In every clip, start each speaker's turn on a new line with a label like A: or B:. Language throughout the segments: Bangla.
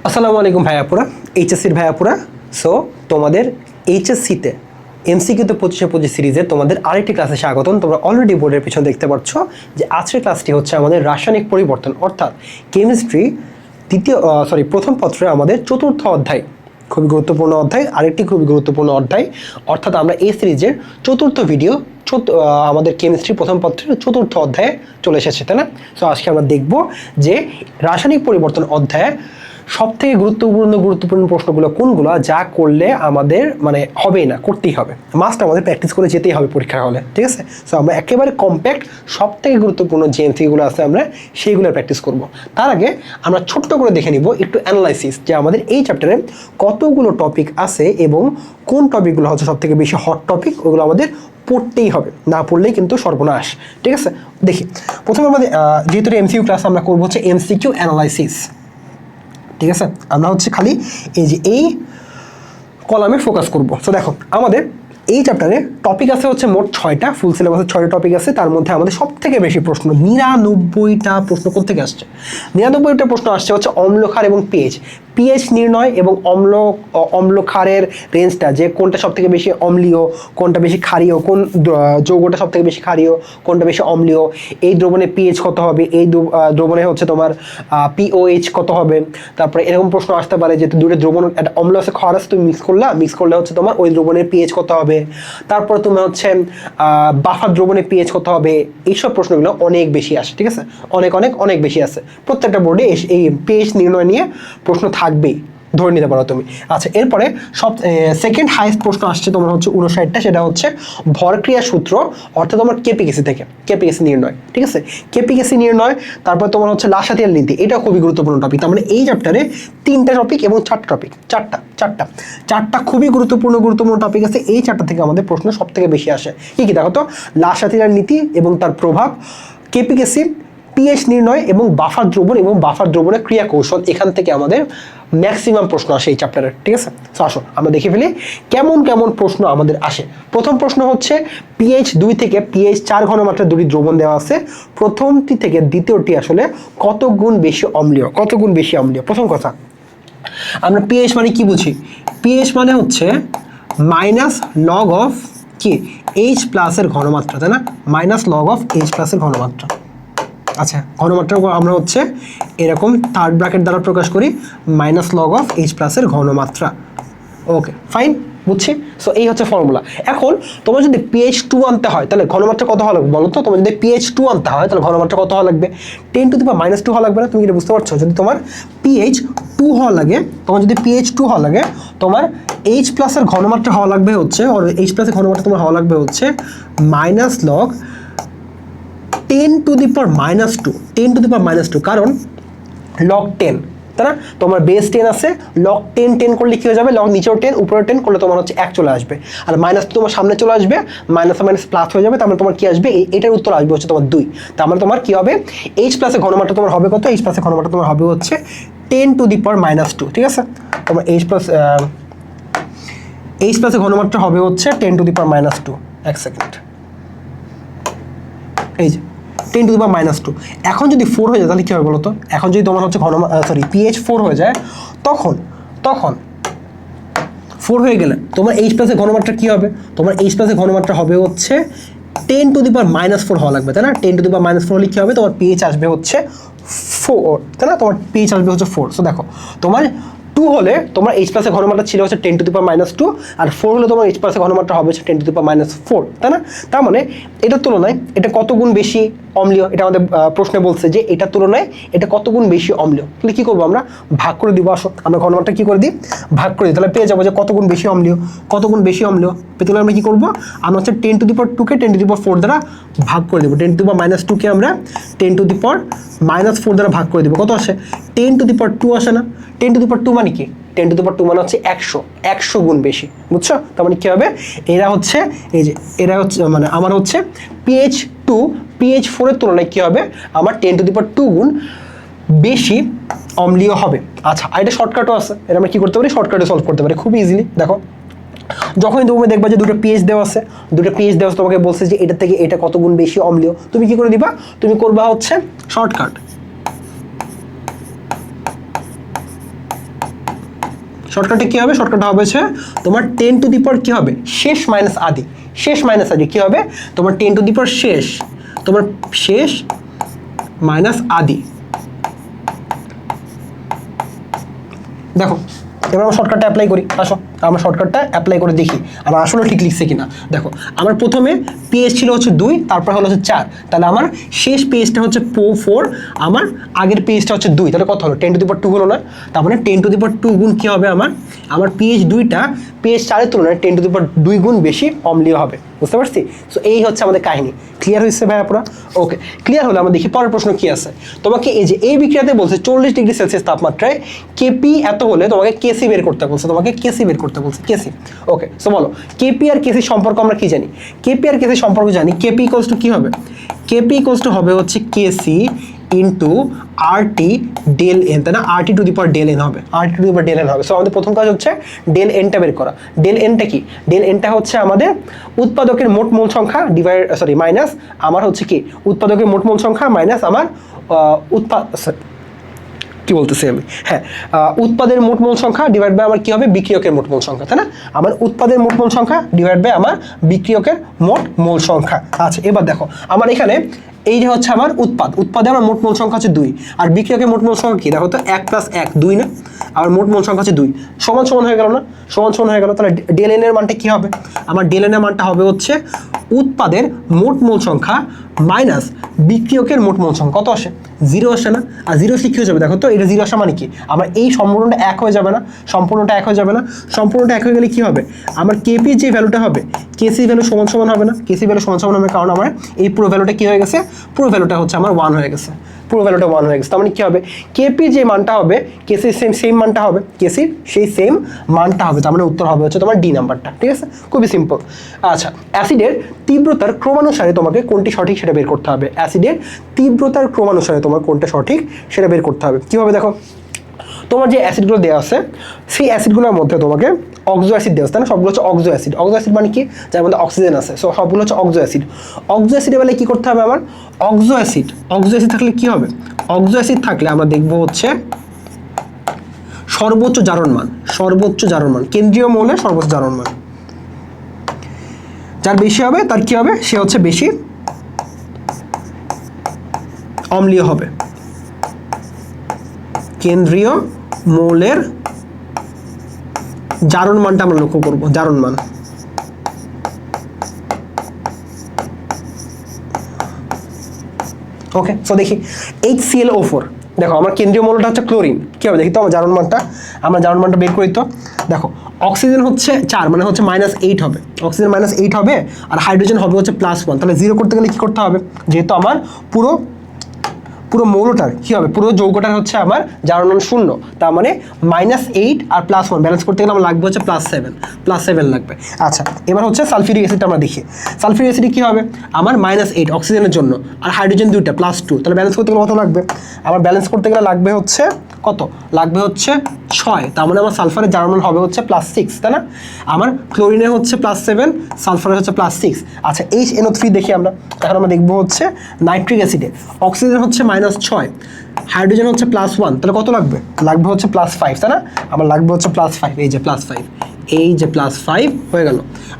A: আসসালামু আলাইকুম ভাইয়াপুরা, এইচএসসির ভাইয়াপুরা। সো তোমাদের এইচএসসিতে এমসিকিউতে 25 সিরিজে তোমাদের আরেকটি ক্লাসে স্বাগতম। তোমরা অলরেডি বোর্ডের পিছনে দেখতে পাচ্ছ যে আজকের ক্লাসটি হচ্ছে আমাদের রাসায়নিক পরিবর্তন অর্থাৎ কেমিস্ট্রি প্রথম পত্রে আমাদের চতুর্থ অধ্যায়, খুবই গুরুত্বপূর্ণ অধ্যায়, আরেকটি খুবই গুরুত্বপূর্ণ অধ্যায়। অর্থাৎ আমরা এই সিরিজের চতুর্থ ভিডিও আমাদের কেমিস্ট্রি প্রথম পত্রের চতুর্থ অধ্যায়ে চলে এসেছে, তাই না? সো আজকে আমরা দেখব যে রাসায়নিক পরিবর্তন অধ্যায়ে সবথেকে গুরুত্বপূর্ণ প্রশ্নগুলো কোনগুলো, যা করলে আমাদের হবেই না, করতেই হবে, মাস্ট আমাদের প্র্যাকটিস করে যেতেই হবে পরীক্ষার হলে, ঠিক আছে? সো আমরা একেবারে কম্প্যাক্ট সবথেকে গুরুত্বপূর্ণ যে এমসিকিউগুলো আছে আমরা সেইগুলো প্র্যাকটিস করব। তার আগে আমরা ছোট্ট করে দেখে নিব একটু অ্যানালাইসিস, যে আমাদের এই চ্যাপ্টারে কতগুলো টপিক আছে এবং কোন টপিকগুলো হচ্ছে সবথেকে বেশি হট টপিক, ওগুলো আমাদের পড়তেই হবে, না পড়লেই কিন্তু সর্বনাশ, ঠিক আছে? দেখি প্রথমে আমাদের যেহেতু এমসিকিউ ক্লাস আমরা করবো হচ্ছে এমসিকিউ অ্যানালাইসিস, ঠিক আছে? আমরা হচ্ছে খালি এই কলামে ফোকাস করব। তো দেখো আমাদের এই চ্যাপ্টারে টপিক আছে হচ্ছে মোট 6টা, ফুল সিলেবাসে 6টা টপিক আছে। তার মধ্যে আমাদের সব থেকে বেশি প্রশ্ন 99টা প্রশ্ন কোথেকে আসছে? 99টা প্রশ্ন আসছে হচ্ছে অম্লক্ষার এবং পিএইচ নির্ণয় এবং অম্লক্ষারের রেঞ্জটা, যে কোনটা সব থেকে বেশি অম্লীয়, কোনটা বেশি ক্ষারীয়, কোন যৌগটা সব থেকে বেশি ক্ষারীয়, কোনটা বেশি অম্লীয়, এই দ্রবণে পিএইচ কত হবে, এই দ্রবণে হচ্ছে তোমার পিওএইচ কত হবে। তারপরে এরকম প্রশ্ন আসতে পারে যে দুটো দ্রবণ, একটা অম্ল আছে ক্ষার আছে, তুমি মিক্স করলে হচ্ছে তোমার ওই দ্রবণের পিএইচ কত হবে। তারপরে তুমি হচ্ছে বাফার দ্রবণে পিএইচ কত হবে। এইসব প্রশ্নগুলো অনেক বেশি আসে, ঠিক আছে? অনেক বেশি আসে। প্রত্যেকটা বোর্ডে এই পিএইচ নির্ণয় নিয়ে প্রশ্ন থাকবেই, ধরে নিতে পারো তুমি। আচ্ছা, এরপরে সেকেন্ড হাইয়েস্ট প্রশ্ন আসছে তোমার হচ্ছে 59টা, সেটা হচ্ছে ভরক্রিয়া সূত্র, অর্থাৎ তোমার কেপিকেসি থেকে কেপিকেসি নির্ণয়, ঠিক আছে? কেপিকেসি নির্ণয়। তারপর তোমার হচ্ছে লাসাতিয়ার নীতি, এটাও খুবই গুরুত্বপূর্ণ টপিক। তার মানে এই চ্যাপ্টারে 3টা টপিক এবং 4টা টপিক, চারটা খুবই গুরুত্বপূর্ণ টপিক আছে। এই 4টা থেকে আমাদের প্রশ্ন সব থেকে বেশি আসে। কি দেখো তো, লাসাতিয়ার নীতি এবং তার প্রভাব, কেপিকেসি, পিএইচ নির্ণয় এবং বাফার দ্রবণ এবং বাফার দ্রবণের ক্রিয়া কৌশল, এখান থেকে আমাদের ম্যাক্সিমাম প্রশ্ন আসে এই চ্যাপ্টারের, ঠিক আছে? তো আসো আমরা দেখে ফেলি কেমন প্রশ্ন আমাদের আসে। প্রথম প্রশ্ন হচ্ছে পিএইচ 2 থেকে পিএইচ 4 ঘনমাত্রার দুটি দ্রবণ দেওয়া আছে, প্রথমটি থেকে দ্বিতীয়টি আসলে কত গুণ বেশি অম্লীয়। প্রথম কথা, আমরা পিএইচ মানে কি বুঝি? পিএইচ মানে হচ্ছে মাইনাস লগ অফ কি এইচ প্লাসের ঘনমাত্রা, তাই না? মাইনাস লগ অফ এইচ প্লাসের ঘনমাত্রা। আচ্ছা, ঘনমাত্রা আমরা হচ্ছে এরকম থার্ড ব্র্যাকেট দ্বারা প্রকাশ করি, মাইনাস লগ অফ এইচ প্লাসের ঘনমাত্রা। ওকে, ফাইন, বুঝছি। সো এই হচ্ছে ফর্মুলা। এখন তোমার যদি পিএইচ 2 আনতে হয় তাহলে ঘনমাত্রা কত হওয়া লাগবে বলো তো? তোমার যদি পিএইচ 2 আনতে হয় তাহলে ঘনমাত্রা কত হওয়া লাগবে? 10⁻² হওয়া লাগবে না? তুমি এটা বুঝতে পারছো? যদি তোমার পিএইচ 2 হওয়া লাগে, তোমার এইচ প্লাসের ঘনমাত্রা হওয়া লাগবে হচ্ছে, এইচ প্লাসের ঘনমাত্রা তোমার হওয়া লাগবে হচ্ছে মাইনাস লগ 10⁻², কারণ লগ 10, তাই না? তোমার বেস 10 আছে, লগ 10 করলে কি হয়ে যাবে? লগ নিচেও 10 উপরেও 10 করলে তোমার হচ্ছে 1 চলে আসবে, আর মাইনাস তোমার সামনে চলে আসবে, মাইনাস প্লাস হয়ে যাবে। তার মানে তোমার কি আসবে? এটার উত্তর আসবে হচ্ছে তোমার 2। তার মানে তোমার কি হবে? এইচ প্লাসের ঘনমাত্রা তোমার হবে কত? এইচ প্লাসের ঘনমাত্রা তোমার হবে হচ্ছে 10⁻², ঠিক আছে? তোমার এইচ প্লাসের ঘনমাত্রা হবে হচ্ছে 10⁻²। এক সেকেন্ড, এই যে 10⁻²। এখন যদি 4 হয়ে যায় তাহলে কি হবে বলো তো? এখন যদি তোমার হচ্ছে পিএইচ 4 হয়ে যায়, তখন 4 হয়ে গেলে তোমার এইচ প্লাসের ঘনমাত্রা কি হবে? তোমার এইচ প্লাসের ঘনমাত্রা হবে হচ্ছে 10⁻4 হওয়া লাগবে, তাই না? 10⁻4 হলে কি হবে? তোমার পিএইচ আসবে হচ্ছে 4, তাই না? তোমার পিএইচ আসবে হচ্ছে 4। সো দেখো, তোমার 2 হলে তোমার এইচ প্লাসের ঘনমাত্রা ছিল হচ্ছে 10⁻², আর 4 হলে তোমার এইচ প্লাসের ঘনমাত্রা হবে হচ্ছে 10⁻4, তাই না? তার মানে এটার তুলনায় এটা কত গুণ বেশি অম্লীয়? এটা আমাদের প্রশ্নে বলছে যে এটার তুলনায় এটা কত গুণ বেশি অম্লীয়। তাহলে কি করবো? আমরা ভাগ করে দিব। আসো আমরা ঘনমাত্রা কি করে দিই? ভাগ করে দিই। তাহলে পেয়ে যাবো যে কত গুণ বেশি অম্লীয়। পেতে হলে আমরা কি করবো? আমরা হচ্ছে 10⁻2কে 10⁻4 দ্বারা ভাগ করে দেবো। 10⁻2কে আমরা 10⁻4 দ্বারা ভাগ করে দেবো। কত আসে? 10⁻2 আসে না? 10⁻2 মানে কি? 10⁻2 মানে হচ্ছে 100 গুণ বেশি, বুঝছো? তার মানে কি হবে? এরা হচ্ছে মানে আমার হচ্ছে পিএইচ 2 পিএইচ 4 এর তুলনায় কি হবে? আমার 10⁻2 গুণ বেশি অম্লীয় হবে। আচ্ছা, আর এটা শর্টকাটও আছে, এটা আমরা কি করতে পারি? শর্টকাটে সলভ করতে পারি খুব ইজিলি। দেখো, যখনই তুমি দেখবা যে দুটো পিএইচ দেওয়া আছে, তোমাকে বলছে যে এটা থেকে এটা কত গুণ বেশি অম্লীয়, তুমি কি করে দিবা? তুমি করবা হচ্ছে শর্টকাট, শর্টকাটে কি হবে? শর্টকাট হবে হচ্ছে তোমার 10 টু দি পাওয়ার কি হবে? শেষ মাইনাস আদি, শেষ মাইনাস আদি কি হবে? তোমার 10 টু দি পাওয়ার শেষ, তোমার শেষ মাইনাস আদি। দেখো এবার আমরা শর্টকাটটা অ্যাপ্লাই করি, আসো আমরা শর্টকাটটা অ্যাপ্লাই করে দেখি আমার আসলে ঠিক লিখছে কিনা। দেখো আমার প্রথমে পেজ ছিল হচ্ছে 2, তারপর হলো হচ্ছে 4, তাহলে আমার শেষ পেজটা হচ্ছে 4, আমার আগের পেজটা হচ্ছে 2, তাহলে কত হলো? 10 টু দি পাওয়ার 2 হলো না? তার মানে 10 টু দি পাওয়ার 2 গুণ কি হবে আমার পেজ 2টা পেজ 4-এর তুলনায় 10 টু দি পাওয়ার 2 গুণ বেশি অম্লীয় হবে। বুঝতে পারছি? সো এই হচ্ছে আমাদের কাহিনী। ক্লিয়ার হয়েছে ভাইয়া পুরা? ওকে, ক্লিয়ার হলে আমরা দেখি পরের প্রশ্ন কি আছে। তোমাকে এই যে এই বিক্রিয়াতে বলছে 40 ডিগ্রি সেলসিয়াস তাপমাত্রায় কেপি এত হলে তোমাকে কেসি বের করতে বলছে, তোমাকে কেসি বের করতে বলছে, কেসি। ওকে, সো বলো কেপি আর কেসি সম্পর্ক আমরা কি জানি? কেপি আর কেসি সম্পর্ক জানি, কেপি ইকুয়ালস টু কি হবে? কেপি ইকুয়ালস টু হবে হচ্ছে KC into RT del N, তাই না? RT to the power del N হবে, RT to the power del N হবে। সো আমাদের প্রথম কাজ হচ্ছে ডেল এনটা বের করা। ডেল এনটা কি? ডেল এনটা হচ্ছে আমাদের উৎপাদকের মোট মোল সংখ্যা মাইনাস আমার হচ্ছে কি উৎপাদকের মোট মোল সংখ্যা মাইনাস আমার কি বলতেছি আমি, হ্যাঁ, উৎপাদের মোট মোল সংখ্যা ডিভাইড বাই আমার কি হবে? বিক্রিয়কের মোট মোল সংখ্যা, তাই না? আমার উৎপাদের মোট মোল সংখ্যা ডিভাইড বাই আমার বিক্রিয়কের মোট মোল সংখ্যা। আচ্ছা এবার দেখো আমার এখানে এই যে হচ্ছে আমার উৎপাদে আমার মোট মোল সংখ্যা হচ্ছে 2, আর বিক্রিয়কের মোট মোল সংখ্যা কি? দেখো তো 1 + 1 2 না? আর মোট মোল সংখ্যা হচ্ছে 2, সমান সমান হয়ে গেল না? সমান সমান হয়ে গেল। তাহলে ডেল এন এর মানটা কি হবে? আমার ডেল এন এর মানটা হবে হচ্ছে উৎপাদের মোট মোল সংখ্যা মাইনাস বিক্রিয়কের মোট মোল সংখ্যা। কত আসে? 0 আসে না? আর 0 আসলে কি হয়ে যাবে? দেখো তো এটা 0 আসা মানে কি? আমার এই সম্পূর্ণটা 1 হয়ে যাবে না? সম্পূর্ণটা 1 হয়ে যাবে না? সম্পূর্ণটা 1 হয়ে গেলে কি হবে? আমার কেপি যে ভ্যালুটা হবে, কেসি ভ্যালু সমান সমান হবে না? কেসি ভ্যালু সমান সমান হবে, কারণ আমার এই পুরো ভ্যালুটা কি হয়ে গেছে? পুরো ভ্যালুটা হচ্ছে আমার 1 হয়ে গেছে, পুরো ভ্যালুটা 1 হয়ে গেছে। তার মানে কি হবে? কেপি যে মানটা হবে কেসির সেম মানটা হবে, কেসির সেই সেম মানটা হবে। তার মানে উত্তর হবে হচ্ছে তোমার ডি নাম্বারটা। ঠিক আছে, খুবই সিম্পল। আচ্ছা, অ্যাসিডের তীব্রতার ক্রমানুসারে তোমাকে কোনটি সঠিক সেটা বের করতে হবে। অ্যাসিডের তীব্রতার ক্রমানুসারে তোমার কোনটা সঠিক সেটা বের করতে হবে। কীভাবে? দেখো তোমার যে অ্যাসিডগুলো দেওয়া আছে সেই অ্যাসিডগুলোর মধ্যে তোমাকে অক্সো অ্যাসিড দেওয়া আছে, তাই না? সবগুলো হচ্ছে অক্সো অ্যাসিড। অক্সো অ্যাসিড মানে কি? যার মধ্যে অক্সিজেন আছে। সো সবগুলো হচ্ছে অক্সো অ্যাসিড। অক্সো অ্যাসিডের বেলায় কী করতে হবে আমার? অক্সো অ্যাসিড থাকলে কি হবে? অক্সো অ্যাসিড থাকলে আমরা দেখবো হচ্ছে সর্বোচ্চ জারণ মান, কেন্দ্রীয় মৌলের সর্বোচ্চ জারণ মান যার বেশি হবে তার কি হবে? সে হচ্ছে বেশি অম্লীয় হবে। কেন্দ্রীয় মৌলের জারণ মানটা আমরা লক্ষ্য করব, জারণ মান। ওকে, সো দেখি HClO4, দেখো আমার কেন্দ্রীয় মৌলটা হচ্ছে ক্লোরিন। কি হবে দেখি তো আমার জারণ মানটা বের করি তো। দেখো অক্সিজেন হচ্ছে 4, মানে হচ্ছে -8 হবে, অক্সিজেন -8 হবে, আর হাইড্রোজেন হবে হচ্ছে +1। তাহলে 0 করতে গেলে কি করতে হবে? যেহেতু আমার পুরো মৌলটার কি হবে? পুরো যৌগটার হচ্ছে আমার জারণ মান 0, তার মানে -8 আর +1 ব্যালেন্স করতে গেলে আমার লাগবে হচ্ছে +7 লাগবে। আচ্ছা এবার হচ্ছে সালফিউরিক অ্যাসিডটা আমরা দেখি। সালফিউরিক অ্যাসিড কি হবে? আমার -8 অক্সিজেনের জন্য, আর হাইড্রোজেন 2টা +2, তাহলে ব্যালেন্স করতে গেলে কত লাগবে? আমার ব্যালেন্স করতে গেলে লাগবে হচ্ছে কত? লাগবে হচ্ছে 6, তার মানে আমার সালফারের জারণ মান হবে হচ্ছে +6, তাই না? আমার ক্লোরিনের হচ্ছে +7, সালফারের হচ্ছে +6। আচ্ছা HNO3 দেখি আমরা। এখন আমরা দেখবো হচ্ছে নাইট্রিক অ্যাসিডে অক্সিজেন হচ্ছে -6, হাইড্রোজেন হচ্ছে +1, তাহলে কত লাগবে? লাগবে হচ্ছে +5, তাই না? আমার লাগবে হচ্ছে +5, এই যে +5 হয়ে গেল।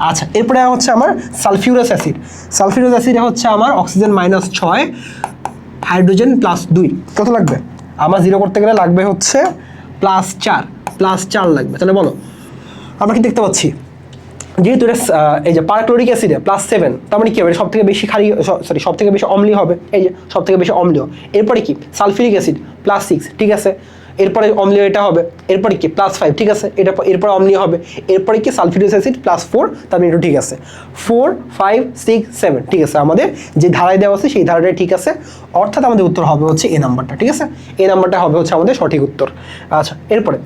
A: আচ্ছা এরপরে হচ্ছে আমার সালফিউরাস অ্যাসিডে হচ্ছে আমার অক্সিজেন -6, হাইড্রোজেন +2, কত লাগবে? আমার 0 করতে গেলে লাগবে হচ্ছে +4 লাগবে। তাহলে বলো আমরা কি দেখতে পাচ্ছি? যেহেতু এটা এই যে পারাক্লোরিক অ্যাসিডে +7, তার মানে কি হবে? সব থেকে বেশি সব থেকে বেশি অম্লীয় হবে, এই যে সব থেকে বেশি অম্লীয়। এরপরে কি? সালফিউরিক অ্যাসিড +6, ঠিক আছে। এরপরে অম্লীয় এটা হবে, এরপরে কি? +5, ঠিক আছে। এরপরে অম্লীয় হবে, এরপরে কি? সালফিউরিক অ্যাসিড +4, তার মানে এটা ঠিক আছে। 4 5 6 7, ঠিক আছে। আমাদের যে ধারায় দেওয়া আছে সেই ধারাটাই ঠিক আছে, অর্থাৎ আমাদের উত্তর হবে হচ্ছে এ নাম্বারটা। ঠিক আছে, এ নাম্বারটা হবে হচ্ছে আমাদের সঠিক উত্তর। আচ্ছা এরপরে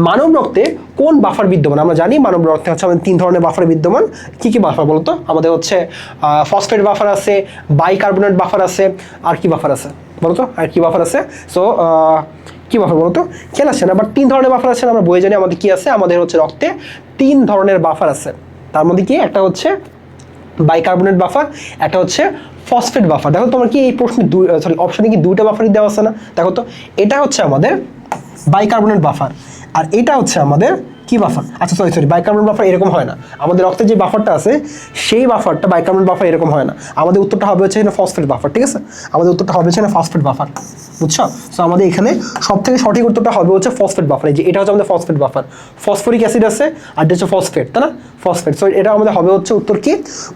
A: মানব রক্তে কোন বাফার বিদ্যমান? আমরা জানি মানব রক্তে হচ্ছে আমাদের 3 ধরনের বাফার বিদ্যমান। কি কি বাফার বলতো? আমাদের হচ্ছে ফসফেট বাফার আছে, বাইকার্বনেট বাফার আছে, আর কি বাফার আছে বলতো? আর কি বাফার আছে? সো কি বাফার বলতো? খেয়াল আসছে না, বাট 3 ধরনের বাফার আছে। আমরা বই জানি আমাদের কি আছে, আমাদের হচ্ছে রক্তে 3 ধরনের বাফার আছে। তার মধ্যে কি? একটা হচ্ছে বাইকার্বনেট বাফার, একটা হচ্ছে ফসফেট বাফার। দেখো তোমার কি এই প্রশ্নে অপশনে কি 2টা বাফারই দেওয়া আছে না? দেখো তো এটা হচ্ছে আমাদের বাইকার্বনেট বাফার, আর এটা হচ্ছে আমাদের কি বাফার? আচ্ছা সরি বাইকার্বনেট বাফার এরকম হয় না। আমাদের রক্তে যে বাফারটা আছে সেই বাফারটা বাইকার্বনেট বাফার এরকম হয় না। আমাদের উত্তরটা হবে হচ্ছে এখানে ফসফেট বাফার, ঠিক আছে? আমাদের উত্তরটা হবে হচ্ছে ফসফেট বাফার, বুঝছো? সো আমাদের এখানে সব থেকে সঠিক উত্তরটা হবে হচ্ছে ফসফেট বাফার। এই যে এটা হচ্ছে আমাদের ফসফেট বাফার, ফসফরিক অ্যাসিড আছে আর এটা হচ্ছে ফসফেট, তাই না? ফসফেট। সো এটা আমাদের হবে হচ্ছে উত্তর কি?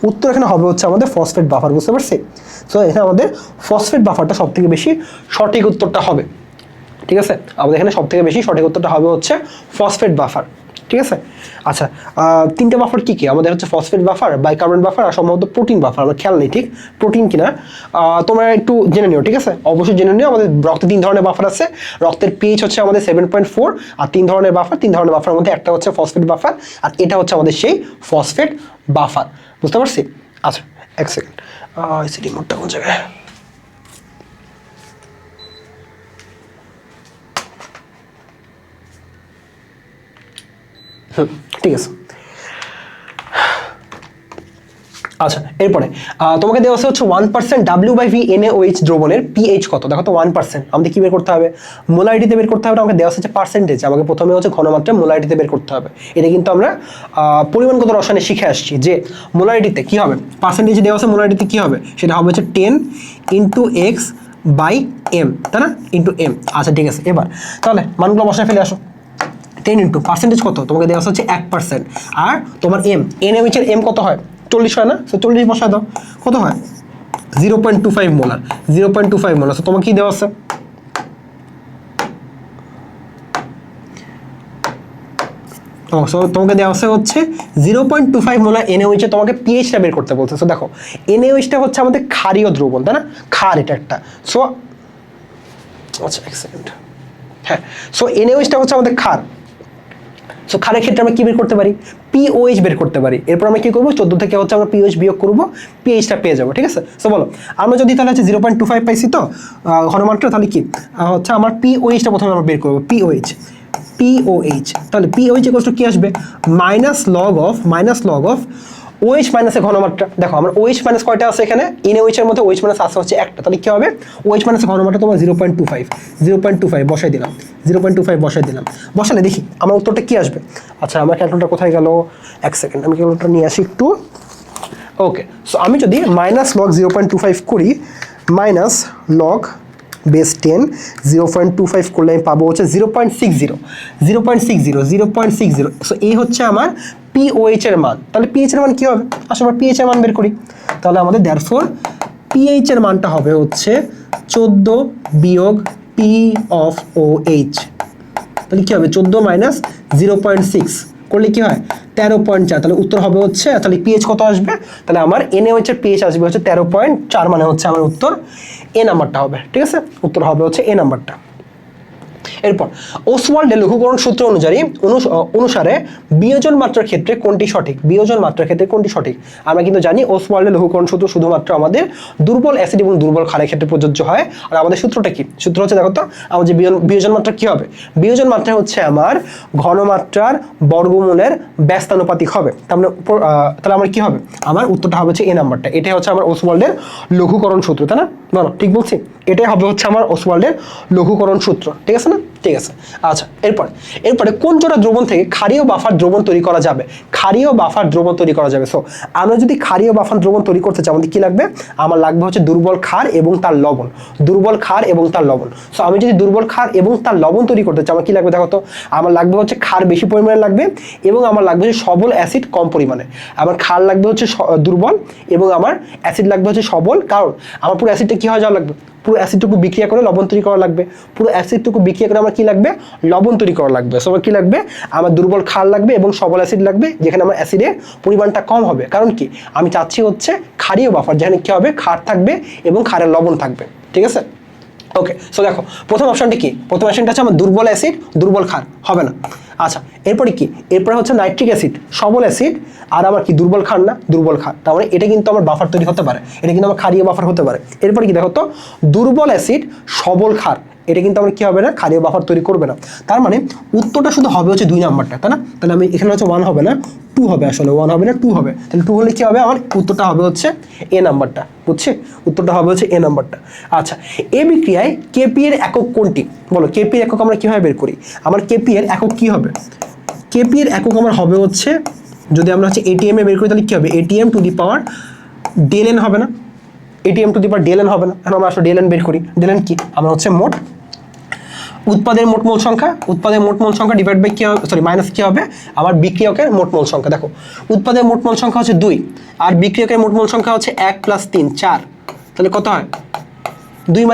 A: উত্তর এখানে হবে হচ্ছে আমাদের ফসফেট বাফার, বুঝতে পারছি? সো এখানে আমাদের ফসফেট বাফারটা সব থেকে বেশি সঠিক উত্তরটা হবে, ঠিক আছে? আমাদের এখানে সব থেকে বেশি সঠিক উত্তরটা হবে হচ্ছে ফসফেট বাফার, ঠিক আছে? আচ্ছা, তিনটা বাফার কি কি আমাদের? হচ্ছে ফসফেট বাফার, বাইকার্বনেট বাফার আর সম্ভবত প্রোটিন বাফার। আমার খেয়াল নেই ঠিক প্রোটিন কিনা, তোমরা একটু জেনে নিও, ঠিক আছে? অবশ্যই জেনে নিও। আমাদের রক্তে 3 ধরনের বাফার আছে। রক্তের পিএইচ হচ্ছে আমাদের 7.4 আর 3 ধরনের বাফার মধ্যে একটা হচ্ছে ফসফেট বাফার আর এটা হচ্ছে আমাদের সেই ফসফেট বাফার, বুঝতে পারছি? আচ্ছা এক সেকেন্ড, রিমোটটা কোন জায়গায়? ঠিক আছে। আচ্ছা এরপরে তোমাকে দেওয়া হচ্ছে 1% W/V NaOH দ্রবণের pH কত? দেখো তো 1% আমাদের কি বের করতে হবে? মোলারিটিতে বের করতে হবে। আমাকে দেওয়া হচ্ছে পার্সেন্টেজ, আমাকে প্রথমে হচ্ছে ঘনমাত্রা মোলারিটিতে বের করতে হবে। এটা কিন্তু আমরা পরিমাণগত রসায়নে শিখে আসছি যে মোলারিটিতে কি হবে, পার্সেন্টেজে দেওয়া আছে মোলারিটিতে কি হবে, সেটা হবে হচ্ছে 10 × X/M, তাই না? Into M। আচ্ছা ঠিক আছে, এবার তাহলে মানগুলো বসায় ফেলে আসো। 10 ইন্টু পার্সেন্টেজ কত তোমাকে দেওয়া হচ্ছে 1% আর তোমার NaOH এর M কত হয়? 40 হয় না? সো 40 বসায় দাও। কত হয়? 0.25 মোলার, 0.25 মোলার। সো তোমাকে কি দেওয়া আছে? তোমাকে দেওয়া আছে হচ্ছে 0.25 মোলার NaOH এ তোমাকে pH-টা বের করতে বলছে। সো দেখো NaOH-টা হচ্ছে আমাদের ক্ষারীয় দ্রবণ, তাই না? ক্ষার এটা একটা। সো আচ্ছা এক সেকেন্ড, হ্যাঁ, সো NaOH-টা হচ্ছে আমাদের ক্ষার। সো ক্ষারের ক্ষেত্রে আমরা কি বের করতে পারি? POH বের করতে পারি। এরপর আমরা কি করবো? 14 থেকে হচ্ছে আমরা POH বিয়োগ করবো, pH-টা পেয়ে যাবো, ঠিক আছে? সো বলো আমরা যদি তাহলে হচ্ছে 0.25 পাইছি তো ঘনমাত্রা, তাহলে কি হচ্ছে আমার POH-টা প্রথমে আমরা বের করবো। POH তাহলে POH কি আসবে? মাইনাস লগ অফ OH মাইনাসের ঘনমাত্রা। দেখো আমার OH মাইনাস কয়টা আছে এখানে? NaOH এর মধ্যে OH মাইনাস আছে হচ্ছে একটা, তাহলে কি হবে? OH মাইনাসের ঘনমাত্রা তোমার 0.25 বসাই দিলাম, 0.25 বসাই দিলাম। বসালে দেখি আমার উত্তরটা কি আসবে। আচ্ছা আমার ক্যালকুলেটর কোথায় গেল? এক সেকেন্ড, আমি ক্যালকুলেটর নিয়ে আসি একটু। ওকে, সো আমি যদি মাইনাস লগ 0.25 করি, মাইনাস লগ বেস 10 0.25 করলে আমি পাবো হচ্ছে 0.60। সো এই হচ্ছে আমার POH এর মান। তাহলে pH এর মান কি হবে? আসলে আমরা pH এর মান বের করি। তাহলে আমাদের therefore pH এর মানটা হবে হচ্ছে 14 বিয়োগ P of OH। তাহলে কি হবে? 14 মাইনাস 0.6 করলে কি হয়? 13.4। তাহলে উত্তর হবে হচ্ছে, তাহলে pH কত আসবে? তাহলে আমার NaOH এর pH আসবে হচ্ছে 13.4, মানে হচ্ছে আমার উত্তর A নাম্বারটা হবে, ঠিক আছে? উত্তর হবে হচ্ছে A নাম্বারটা। এরপর ওসওয়াল্ডের লঘুকরণ সূত্র অনুসারে বিয়োজন মাত্রার ক্ষেত্রে কোনটি সঠিক? বিয়োজন মাত্রার ক্ষেত্রে কোনটি সঠিক? আমরা কিন্তু জানি ওসওয়াল্ডের লঘুকরণ সূত্র শুধুমাত্র আমাদের দুর্বল অ্যাসিড এবং দুর্বল ক্ষারের ক্ষেত্রে প্রযোজ্য হয়। আর আমাদের সূত্রটা কি? সূত্র হচ্ছে দেখো তো, আমার যে বিয়োজন মাত্রা কি হবে? বিয়োজন মাত্রা হচ্ছে আমার ঘনমাত্রার বর্গমূলের ব্যস্তানুপাতিক হবে। তাহলে আমার কি হবে? আমার উত্তরটা হবে হচ্ছে A নাম্বারটা। এটাই হচ্ছে আমার ওসওয়াল্ডের লঘুকরণ সূত্র, তাই না? বলো ঠিক বলছি? এটাই হবে হচ্ছে আমার ওসওয়াল্ডের লঘুকরণ সূত্র, ঠিক আছে না? ঠিক আছে। আচ্ছা এরপরে কোন জোড়া দ্রবণ থেকে ক্ষারীয় বাফার দ্রবণ তৈরি করা যাবে? ক্ষারীয় বাফার দ্রবণ তৈরি করা যাবে। সো আমরা যদি ক্ষারীয় বাফার দ্রবণ তৈরি করতে চাই, আমাদের কি লাগবে? আমার লাগবে হচ্ছে দুর্বল ক্ষার এবং তার লবণ। দুর্বল ক্ষার এবং তার লবণ। সো আমি যদি দুর্বল ক্ষার এবং তার লবণ তৈরি করতে চাই, আমার কি লাগবে? দেখো তো, আমার লাগবে হচ্ছে ক্ষার বেশি পরিমাণে লাগবে এবং আমার লাগবে হচ্ছে সবল অ্যাসিড কম পরিমাণে। আমার ক্ষার লাগবে হচ্ছে দুর্বল এবং আমার অ্যাসিড লাগবে হচ্ছে সবল। কারণ আমার পুরো অ্যাসিডটা কি হয়ে যাওয়া লাগবে? পুরো অ্যাসিডটুকু বিক্রিয়া করে লবণ তৈরি করা লাগবে। পুরো অ্যাসিডটুকু বিক্রিয়া করে আমার কি লাগবে? লবণ তৈরি করা লাগবে। সো আমার কি লাগবে? আমার দুর্বল ক্ষার লাগবে এবং সবল অ্যাসিড লাগবে, যেখানে আমার অ্যাসিডের পরিমাণটা কম হবে। কারণ কি? আমি চাচ্ছি হচ্ছে ক্ষারীয় বাফার, যেখানে কি হবে? ক্ষার থাকবে এবং ক্ষারের লবণ থাকবে, ঠিক আছে? ওকে, সো দেখো প্রথম অপশনটি কি? প্রথম অপশনটা হচ্ছে আমার দুর্বল অ্যাসিড দুর্বল ক্ষার, হবে না। আচ্ছা এরপরে কি? এরপরে হচ্ছে নাইট্রিক অ্যাসিড সবল অ্যাসিড আর আমার কি দুর্বল ক্ষার না? দুর্বল ক্ষার। তার মানে এটা কিন্তু আমার বাফার তৈরি হতে পারে, এটা কিন্তু আমার ক্ষারীয় বাফার হতে পারে। এরপরে কি দেখো তো, দুর্বল অ্যাসিড সবল ক্ষার, এটা কিন্তু আমার কি হবে না? ক্ষারীয় বাফার তৈরি করবে না। তার মানে উত্তরটা শুধু হবে হচ্ছে 2 নাম্বারটা, তাই না? তাহলে আমি এখানে হচ্ছে 1 হবে না 2 হবে, আসলে 1 হবে না 2 হবে। তাহলে 2 হলে কি হবে? আমার উত্তরটা হবে হচ্ছে A নাম্বারটা, বুঝছি? উত্তরটা হবে হচ্ছে A নাম্বারটা। আচ্ছা এই বিক্রিয়ায় কেপি এর একক কোনটি? বলো কেপি এর একক আমরা কিভাবে বের করি? আমার কেপি এর একক কি হবে? কেপি এর একক আমার হবে হচ্ছে, যদি আমরা হচ্ছে এটিএম এ বের করি তাহলে কী হবে, ATM to the power del N হবে না, ATM to the power del N হবে না। এখন আমরা আসলে ডেল এন বের করি। ডেল এন কি, আমরা হচ্ছে মোট উৎপাদের মোট মোল সংখ্যা, উৎপাদের মোট মোল সংখ্যা ডিভাইড বাই কী হবে, সরি মাইনাস কী হবে, আমার বিক্রিয়কের মোট মোল সংখ্যা। দেখো উৎপাদের মোট মোল সংখ্যা হচ্ছে 2 আর বিক্রিয়কের মোট মোল সংখ্যা হচ্ছে 1 + 3 4, তাহলে কত হয় 2 -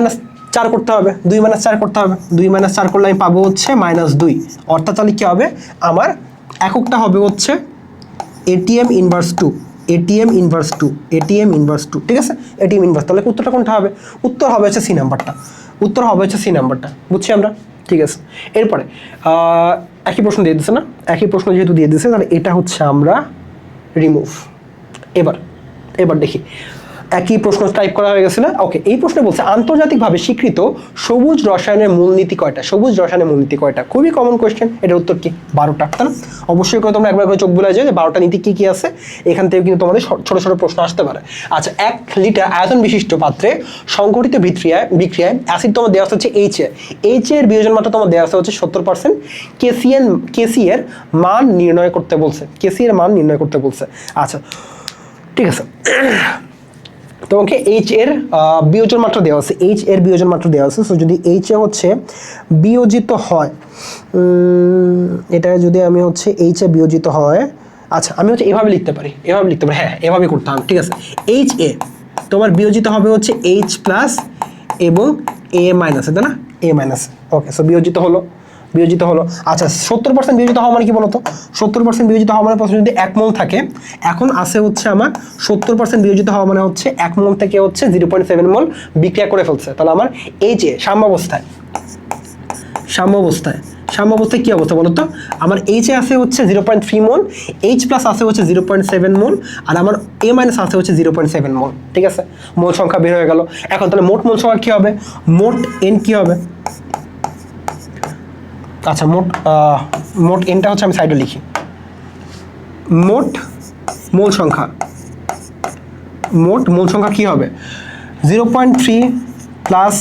A: 4 করতে হবে, 2 - 4 করতে হবে, 2 - 4 করলে আমি পাবো হচ্ছে -2, অর্থাৎ তাহলে কী হবে, আমার এককটা হবে হচ্ছে ATM inverse 2, ATM inverse 2, ATM inverse 2, ঠিক আছে, এটিএম ইনভার্স। তাহলে উত্তরটা কোনটা হবে, উত্তর হবে হচ্ছে সি নাম্বারটা, উত্তর হবে হচ্ছে সি নাম্বারটা, বুঝছি আমরা, ঠিক আছে। এরপরে একই প্রশ্ন দিয়ে দিচ্ছে না, একই প্রশ্ন যেহেতু দিয়ে দিচ্ছে তাহলে এটা হচ্ছে আমরা রিমুভ। এবার দেখি একই প্রশ্ন টাইপ করা হয়ে গেছে না, ওকে। এই প্রশ্নে বলছে আন্তর্জাতিকভাবে স্বীকৃত সবুজ রসায়নের মূলনীতি কয়টা, সবুজ রসায়নের মূলনীতি কয়টা, খুবই কমন কোয়েশ্চেন, এটার উত্তর কি 12টা, তাই না? অবশ্যই করে তোমরা একবার করে চোখ বুলে যায় যে 12টা নীতি কি কি আছে, এখান থেকে কিন্তু তোমাদের ছোট ছোট প্রশ্ন আসতে পারে। আচ্ছা, 1 লিটার আয়তন বিশিষ্ট পাত্রে সংঘটিত বিক্রিয়ায় অ্যাসিড তোমার দেওয়া হচ্ছে এইচ এর বিয়োজন মাত্রা তোমার দেওয়া হচ্ছে 70%, কেসি এর মান নির্ণয় করতে বলছে, কেসি এর মান নির্ণয় করতে বলছে। আচ্ছা ঠিক আছে, তোমাকে এইচ এর বিয়োজন মাত্রা দেওয়া আছে, এইচ এর বিয়োজন মাত্রা দেওয়া আছে। সো যদি এইচ এ হচ্ছে বিয়োজিত হয়, এটা যদি আমি হচ্ছে এইচ এ বিয়োজিত হয়, আচ্ছা আমি হচ্ছে এভাবে লিখতে পারি, হ্যাঁ এভাবে করতে হবে, ঠিক আছে। এইচ এ তোমার বিয়োজিত হবে হচ্ছে এইচ প্লাস এবং এ মাইনাস, তাই না, এ মাইনাস, ওকে। সো বিয়োজিত হলো। আচ্ছা 70% বিয়োজিত হওয়া মানে কি বলতো, 70% বিয়োজিত হওয়া মানে প্রথমে যদি 1 মোল থাকে, এখন আসে হচ্ছে আমার 70% বিয়োজিত হওয়া মানে হচ্ছে 1 মোল থেকে হচ্ছে 0.7 মোল বিক্রিয়া করে ফেলছে। তাহলে আমার এই যে সাম্যাবস্থায় কি অবস্থা বলতো, আমার এইচ এ আসে হচ্ছে 0.3 মোল, এইচ প্লাস আসে হচ্ছে 0.7 মোল, আর আমার এ মাইনাস আসে হচ্ছে 0.7 মোল, ঠিক আছে। মোল সংখ্যা বের হয়ে গেল। এখন তাহলে মোট মোল সংখ্যা কি হবে, মোট এন কি হবে, আচ্ছা মোট এনটা হচ্ছে আমি সাইডে লিখি, মোট মোল সংখ্যা কি হবে 0.3 প্লাস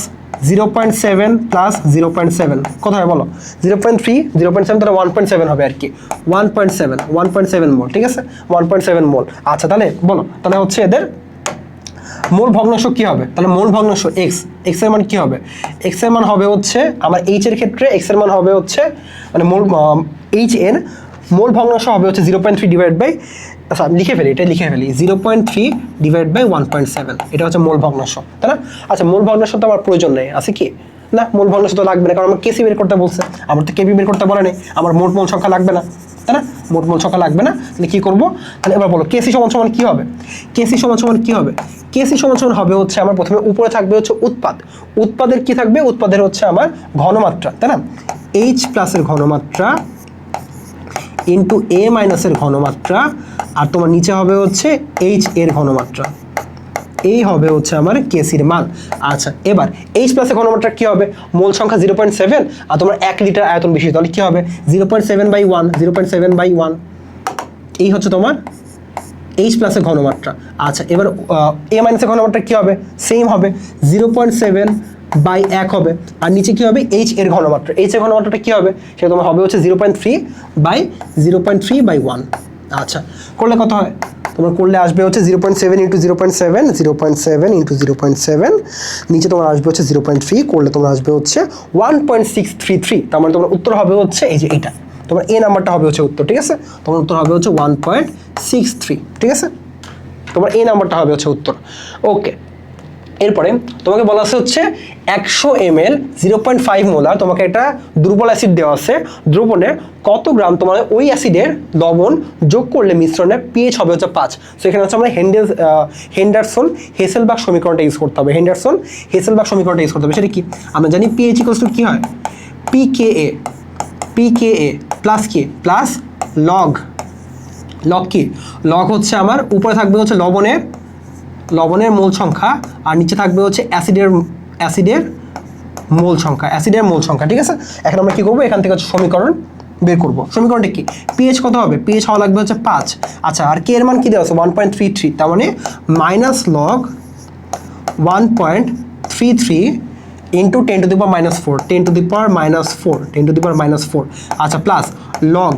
A: 0.7 প্লাস 0.7 কত হয় বলো, 0.3 0.7 তাহলে 1.7 হবে আর কি, 1.7 মোল, ঠিক আছে, 1.7 মোল। আচ্ছা তাহলে বলো, তাহলে হচ্ছে এদের মোল ভগ্নাংশ কি হবে, তাহলে মোল ভগ্নাংশ এক্স এর মান কি হবে, এক্স এর মান হবে হচ্ছে আমার এইচ এর ক্ষেত্রে এক্স এর মান হবে হচ্ছে মানে মোল এইচ এর মোল ভগ্নাংশ হবে হচ্ছে 0.3 ডিভাইড বাই, আচ্ছা আমি লিখে ফেলি 0.3 ডিভাইড বাই 1.7, এটা হচ্ছে মোল ভগ্নাংশ, তাই না। আচ্ছা মোল ভগ্নাংশ তো আমার প্রয়োজন নেই, আছে কি না, মোল ভগ্নাংশ তো লাগবে না, কারণ আমার কেসি বের করতে বলছে, আমার তো কেপি বের করতে বলে নেই, আমার মোট মোল সংখ্যা লাগবে না, তাই না, মোট মোল সংখ্যা লাগবে না। তাহলে কী করবো, তাহলে এবার বলো কেসি সমান কী হবে, কেসি সমান হবে হচ্ছে আমার প্রথমে উপরে থাকবে হচ্ছে উৎপাদের কি থাকবে, উৎপাদের হচ্ছে আমার ঘনমাত্রা, তাই না, এইচ প্লাসের ঘনমাত্রা ইন্টু এ মাইনাসের ঘনমাত্রা, আর তোমার নিচে হবে হচ্ছে এইচ এর ঘনমাত্রা, এই হবে হচ্ছে আমার কেসির মান। আচ্ছা এবার এইচ প্লাসের ঘনমাত্রা কি হবে, মোল সংখ্যা 0.7 আর তোমার 1 লিটার আয়তন বেশি, তাহলে কি হবে 0.7/1, এই হচ্ছে তোমার এইচ প্লাসের ঘনমাত্রা। আচ্ছা এবার এ মাইনাসের ঘনমাত্রা কি হবে, সেম হবে 0.7/1 হবে, আর নিচে কি হবে এইচ এর ঘনমাত্রা, এইচ এর ঘনমাত্রাটা কি হবে, সেটা তোমার হবে হচ্ছে 0.3/1। আচ্ছা করলে কত হয়, তোমার করলে আসবে হচ্ছে 0.7 ইন্টু 0.7, 0.7 ইন্টু 0.7, নিচে তোমার আসবে হচ্ছে 0.3, করলে তোমার আসবে হচ্ছে 1.633, তার মানে তোমার উত্তর হবে হচ্ছে এই যে এইটা, তোমার এ নাম্বারটা হবে হচ্ছে উত্তর, ঠিক আছে, তোমার উত্তর হবে হচ্ছে 1.63, ঠিক আছে, তোমার এ নাম্বারটা হবে হচ্ছে উত্তর, ওকে। এরপরে তোমাকে বলা আছে হচ্ছে 100 ml 0.5 মোলার তোমাকে একটা দুর্বল অ্যাসিড দেওয়া আছে, দ্রবণে কত গ্রাম তোমার ওই অ্যাসিডের লবণ যোগ করলে মিশ্রণে পিএইচ হবে হচ্ছে 5। সো এখানে হচ্ছে আমরা হেন্ডারসন হেসেলবার্গ সমীকরণটা ইউজ করতে হবে, সেটা কি আমরা জানি, পিএইচ ইকুয়ালস টু কি হয়, পিকেএ প্লাস কি প্লাস লগ কি, লগ হচ্ছে আমার উপরে থাকবে হচ্ছে লবণের মোল সংখ্যা, আর নিচে থাকবে হচ্ছে অ্যাসিডের মোল সংখ্যা, ঠিক আছে। এখন আমরা কি করবো, এখান থেকে হচ্ছে সমীকরণ বের করবো, সমীকরণটা কি, পিএইচ কত হবে, পিএইচ হওয়া লাগবে হচ্ছে 5। আচ্ছা আর কে এর মান কি দেওয়া আছে 1.33, তার মানে minus log 1.33 into 10 to the power -4, আচ্ছা প্লাস লগ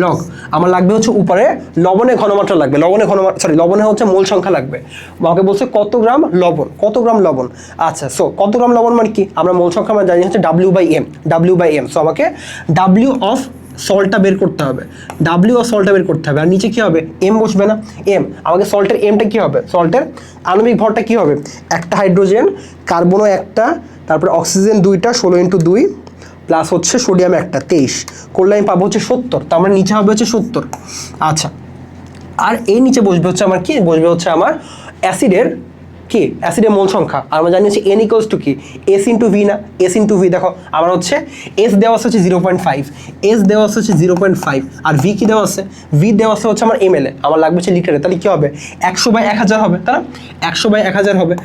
A: লগ আমার লাগবে হচ্ছে উপরে লবণের ঘনমাত্রা লাগবে, লবণে হচ্ছে মোল সংখ্যা লাগবে। আমাকে বলছে কত গ্রাম লবণ। আচ্ছা, সো কত গ্রাম লবণ মানে কি, আমরা মোল সংখ্যা আমরা জানি হচ্ছে W/M। সো আমাকে W অফ সল্টটা বের করতে হবে, আর নিচে কি হবে, এম বসবে না, এম। আমাকে সল্টের এমটা কি হবে, সল্টের আণবিক ভরটা কি হবে, একটা হাইড্রোজেন, কার্বনও একটা, তারপরে অক্সিজেন 2টা, 16 × 2 প্লাস হচ্ছে সোডিয়াম একটা, 23 করলে আমি পাবো হচ্ছে 70। তার মানে নিচে হবে হচ্ছে 70। আচ্ছা, আর এই নিচে বসবে হচ্ছে আমার কি, বসবে হচ্ছে আমার অ্যাসিডের মোল সংখ্যা। আর আমরা জানি হচ্ছে N ইকুয়ালস টু কি, S ইন্টু ভি না, S ইন্টু ভি। দেখো আমার হচ্ছে S দেওয়া আছে হচ্ছে 0.5, আর ভি কি দেওয়া আছে, ভি দেওয়া আছে হচ্ছে আমার ml এ, আমার লাগবে হচ্ছে লিটারে। তাহলে কি হবে, 100/1000 হবে, তাই না, 100/1000 হবে,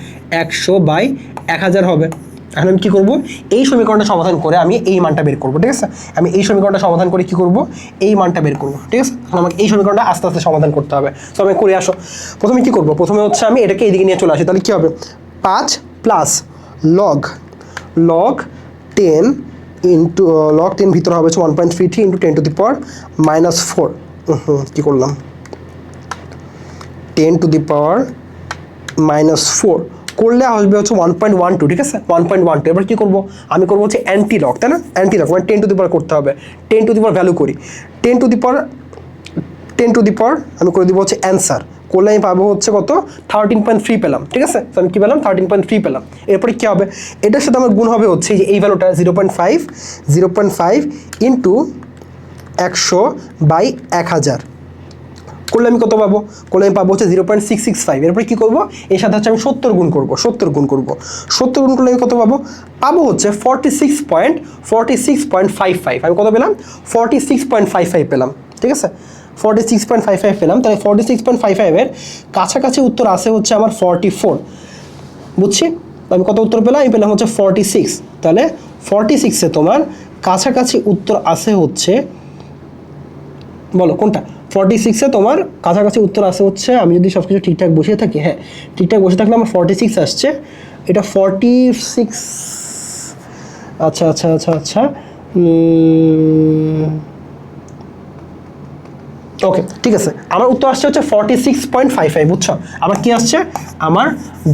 A: 100/1000 হবে। এখন আমি কী করবো, এই সমীকরণটা সমাধান করে আমি এই মানটা বের করবো, ঠিক আছে। আমি এই সমীকরণটা সমাধান করে কী করবো, এই মানটা বের করবো, ঠিক আছে। এখন আমাকে এই সমীকরণটা আস্তে আস্তে সমাধান করতে হবে। সো আমি করে আসো, প্রথমে কী করবো, প্রথমে হচ্ছে আমি এটাকে এইদিকে নিয়ে চলে আসি। তাহলে কী হবে, 5 প্লাস লগ 10 ইন্টু লগ 10 ভিতরে হবে হচ্ছে 1.33 ইন্টু 10⁻⁻⁴। কী করলাম, 10⁻⁻⁴ করলে আসবে হচ্ছে 1.12, ঠিক আছে, 1.12। এবার কী করবো, আমি করবো হচ্ছে অ্যান্টি লগ, তাই না, অ্যান্টি লগ মানে 10⁻⁴ করতে হবে, 10⁻⁴ ভ্যালু করি, 10⁻⁴ আমি করে দিব হচ্ছে অ্যান্সার। করলে আমি পাবো হচ্ছে কত, 13.3 পেলাম, ঠিক আছে। তো আমি কী পেলাম, 13.3 পেলাম। এরপরে কী হবে, এটার সাথে আমার গুণ হবে হচ্ছে এই ভ্যালুটা 0.5 ইন্টু 100/1000 করলে আমি কত পাবো, করলে আমি পাবো হচ্ছে 0.665। এরপরে কী করবো, এর সাথে হচ্ছে আমি 70 গুণ করবো, 70 গুণ করলে আমি কত পাবো হচ্ছে 46.55। আমি কত পেলাম, 46.55 পেলাম, ঠিক আছে, 46.55 পেলাম। তাহলে 46.55-এর কাছাকাছি উত্তর আসে হচ্ছে আমার 44, বুঝছি। আমি কত উত্তর পেলাম, আমি পেলাম হচ্ছে 46। তাহলে 46-এ তোমার কাছাকাছি উত্তর আসে হচ্ছে, বলো কোনটা, 46-এ তোমার কাছাকাছি উত্তর আসে হচ্ছে, আমি যদি সব কিছু ঠিকঠাক বসিয়ে থাকি, হ্যাঁ ঠিকঠাক বসে থাকলে আমার 46 আসছে, এটা 46। আচ্ছা ওকে, ঠিক আছে, আমার উত্তর আসছে হচ্ছে 46.55, বুঝছো। আমার কি আসছে, আমার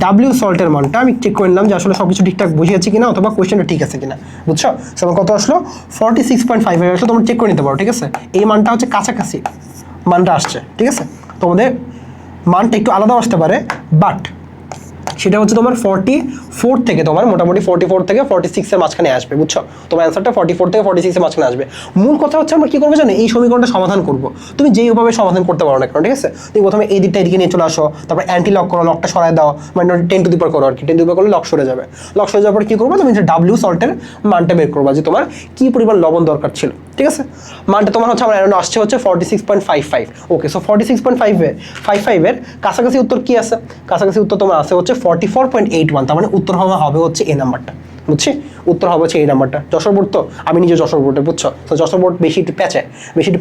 A: ডাব্লিউ সল্টের মানটা আমি চেক করে নিলাম যে আসলে সব কিছু ঠিকঠাক বুঝিয়েছি কিনা, অথবা কোয়েশ্চেনটা ঠিক আছে কিনা, বুঝছো। সো আমার কত আসলো, 46.55 আসলো, তোমরা চেক করে নিতে পারো, ঠিক আছে। এই মানটা হচ্ছে কাছাকাছি মানটা আসছে, ঠিক আছে। তোমাদের মানটা একটু আলাদাও আসতে পারে, বাট সেটা হচ্ছে তোমার 44 থেকে তোমার মোটামুটি 44 থেকে 46-এর মাঝখানে আসবে, বুঝছো। তোমার অ্যান্সারটা 44 থেকে 46-এর মাঝখানে আসবে। মূল কথা হচ্ছে আমরা কী করবো জানো, এই সমীকরণটা সমাধান করবো। তুমি যেইভাবে সমাধান করতে পারো না কেন, ঠিক আছে। তুমি প্রথমে এই দিকটা এদিকে নিয়ে চলে আসো, তারপর অ্যান্টি লক করো, লকটা সরাই দাও, মানে 10⁻⁴ করো আর কি, 10⁻⁴ করলে লক সরে যাবে। লক সরে যাওয়ার পর কী করবো, তুমি যে ডাব্লিউ সল্টের মানটা বের করবা, যে তোমার কী পরিমাণ লবণ দরকার ছিল, ঠিক আছে। মানটা তোমার হচ্ছে আমার অ্যারাউন্ড আসছে হচ্ছে 46.55। ওকে, সো 46.55-এর কাছাকাছি উত্তর কি আছে, কাছাকাছি উত্তর তোমার আছে হচ্ছে 44.81। তার মানে উত্তর হবে হচ্ছে এই নাম্বারটা, বুঝছি। উত্তর হবে হচ্ছে এই নাম্বারটা। যশোর বোর্ড তো, আমি নিজে যশোর বোর্ডে, বুঝছো। তো যশোর বোর্ড বেশি একটু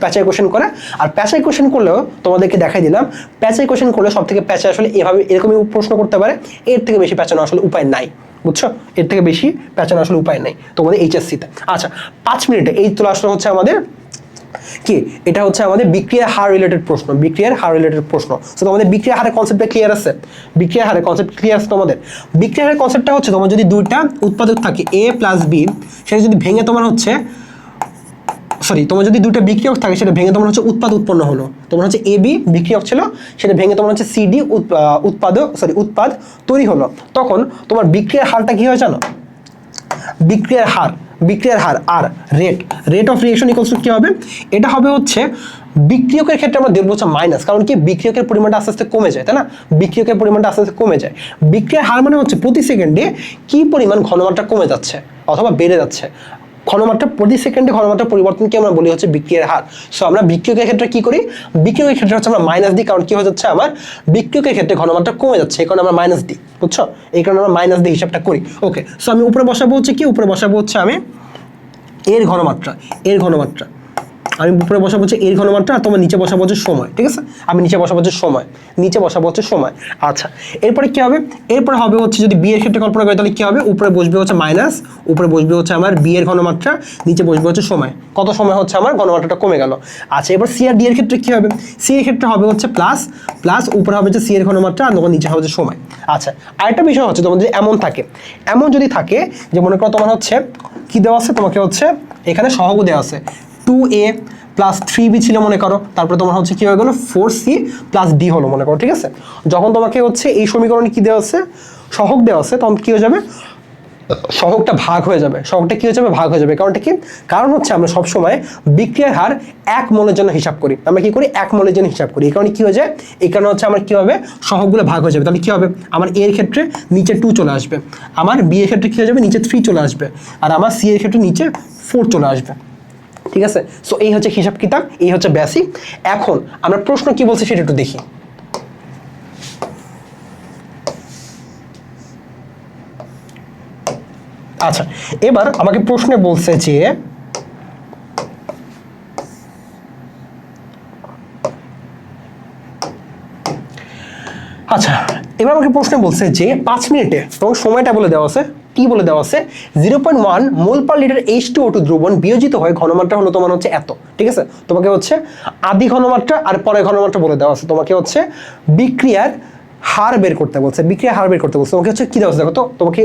A: প্যাচায় কোশ্চেন করে। আর প্যাচায় কোশ্চেন করলেও তোমাদেরকে দেখাই দিলাম, প্যাচায় কোশ্চেন করলে সব থেকে প্যাচে আসলে এরকমই প্রশ্ন করতে পারে, এর থেকে বেশি প্যাচানো আসলে উপায় নাই, বুঝছো। এর থেকে বেশি প্যাচানো আসলে উপায় নাই তোমাদের এইচএসসিতে। আচ্ছা, 5 মিনিটে এই চলে আসলে হচ্ছে আমাদের কি, এটা হচ্ছে আমাদের বিক্রিয়ার হার রিলেটেড প্রশ্ন। তো তোমাদের বিক্রিয়ার হারের কনসেপ্টটা ক্লিয়ার আছে, বিক্রিয়ার হারের কনসেপ্ট ক্লিয়ার আছে তোমাদের। বিক্রিয়ার হারের কনসেপ্টটা হচ্ছে, তোমার যদি দুইটা উৎপাদক থাকে A প্লাস B, সেটা যদি ভেঙে তোমার হচ্ছে, তোমার যদি দুইটা বিক্রিয়ক থাকে, সেটা ভেঙে তোমার হচ্ছে উৎপাদ উৎপন্ন হলো। তোমার হচ্ছে AB বিক্রিয়ক ছিল, সেটা ভেঙে তোমার হচ্ছে CD উৎপাদ তৈরি হলো। তখন তোমার বিক্রিয়ার হারটা কি হয় জানো, বিক্রিয়ার হার আর rate of reaction equals to কি হবে, এটা হবে হচ্ছে বিক্রিয়কের ক্ষেত্রে আমরা দেখবো হচ্ছে মাইনাস, কারণ কি বিক্রিয়কের পরিমাণটা আস্তে আস্তে কমে যায়, তাই না। বিক্রিয়কের পরিমাণটা আস্তে আস্তে কমে যায়। বিক্রিয়ার হার মানে হচ্ছে প্রতি সেকেন্ডে কি পরিমাণ ঘনমাত্রা কমে যাচ্ছে অথবা বেড়ে যাচ্ছে। ঘনমাত্রা প্রতি সেকেন্ডে ঘনমাত্রা পরিবর্তনকে আমরা বলি হচ্ছে বিক্রিয়ার হার। সো আমরা বিক্রিয়কের ক্ষেত্রে কি করি, বিক্রিয়কের ক্ষেত্রে হচ্ছে আমরা মাইনাস দিই, কারণ কি হয়ে যাচ্ছে, আমার বিক্রিয়কের ক্ষেত্রে ঘনমাত্রা কমে যাচ্ছে, এই কারণে আমরা মাইনাস দিই, বুঝছো। এই কারণে আমরা মাইনাস দিয়ে হিসাবটা করি। ওকে, সো আমি উপরে বসাবো হচ্ছে কি, উপরে বসাবো হচ্ছে আমি এর ঘনমাত্রা। আমি উপরে বসাবো হচ্ছে এর ঘনমাত্রা আর তোমার নিচে বসাবো হচ্ছে সময়, ঠিক আছে? আমি নিচে বসাবো হচ্ছে সময়, নিচে বসাবো হচ্ছে সময়। আচ্ছা, এরপরে কি হবে? এরপরে হবে হচ্ছে যদি বি এর ক্ষেত্রে কল্পনা করি তাহলে কি হবে? উপরে বসবে হচ্ছে মাইনাস, উপরে বসবে হচ্ছে আমার বি এর ঘনমাত্রা, নিচে বসবে হচ্ছে সময়। কত সময় হচ্ছে আমার ঘনমাত্রাটা কমে গেল। আচ্ছা, এবার সি আর ডি এর ক্ষেত্রে কি হবে? সি এর ক্ষেত্রে হবে হচ্ছে প্লাস, প্লাস উপরে হবে হচ্ছে সি এর ঘনমাত্রা আর নিচে হবে হচ্ছে সময়। আচ্ছা, আরেকটা বিষয় হচ্ছে তোমাদের এমন থাকে, এমন যদি থাকে যে মনে করো তোমার হচ্ছে কি দেওয়া আছে, তোমাকে হচ্ছে এখানে সহগ দেওয়া আছে 2a প্লাস 3b ছিল মনে করো, তারপরে তোমার হচ্ছে কি হয়ে গেলো 4c প্লাস d হলো মনে করো, ঠিক আছে? যখন তোমাকে হচ্ছে এই সমীকরণে কি দেওয়া আছে, সহগ দেওয়া আছে, তখন কি হয়ে যাবে? সহগটা ভাগ হয়ে যাবে। সহগটা কি হয়ে যাবে? ভাগ হয়ে যাবে। কারণটা কি? কারণ হচ্ছে আমরা সবসময় বিক্রিয়ার হার 1 মোলের জন্য হিসাব করি। আমরা কি করি? 1 মোলের জন্য হিসাব করি। এই কারণে কি হয়ে যায়? এই কারণে হচ্ছে আমার কি হবে? সহগগুলো ভাগ হয়ে যাবে। তাহলে কি হবে? আমার এ এর ক্ষেত্রে নিচে 2 চলে আসবে, আমার বি এর ক্ষেত্রে কি হয়ে যাবে? নিচে 3 চলে আসবে, আর আমার সি এর ক্ষেত্রে নিচে 4 চলে আসবে, ঠিক আছে? সো এই হচ্ছে হিসাব কিতাব, এই হচ্ছে বেসিক। এখন আমরা প্রশ্ন কি বলছি সেটা একটু দেখি। আচ্ছা, এবার আমাকে প্রশ্নে বলছে যে আচ্ছা, এবার আমাকে প্রশ্নে বলছে যে 5 মিনিটে, এবং সময়টা বলে দেওয়া আছে, টি বলে দেওয়া আছে 0.1 মোল পার লিটার H2O2 দ্রবণ বিয়োজিত হয় ঘনমাত্রা হলো তোমার হচ্ছে এত, ঠিক আছে? তোমাকে হচ্ছে আদি ঘনমাত্রা আর পরে ঘনমাত্রা বলে দেওয়া আছে। তোমাকে হচ্ছে বিক্রিয়ার হার বের করতে বলছে, বিক্রিয়া হার বের করতে বলছে। তোমাকে হচ্ছে কি দেওয়া আছে দেখো তো, তোমাকে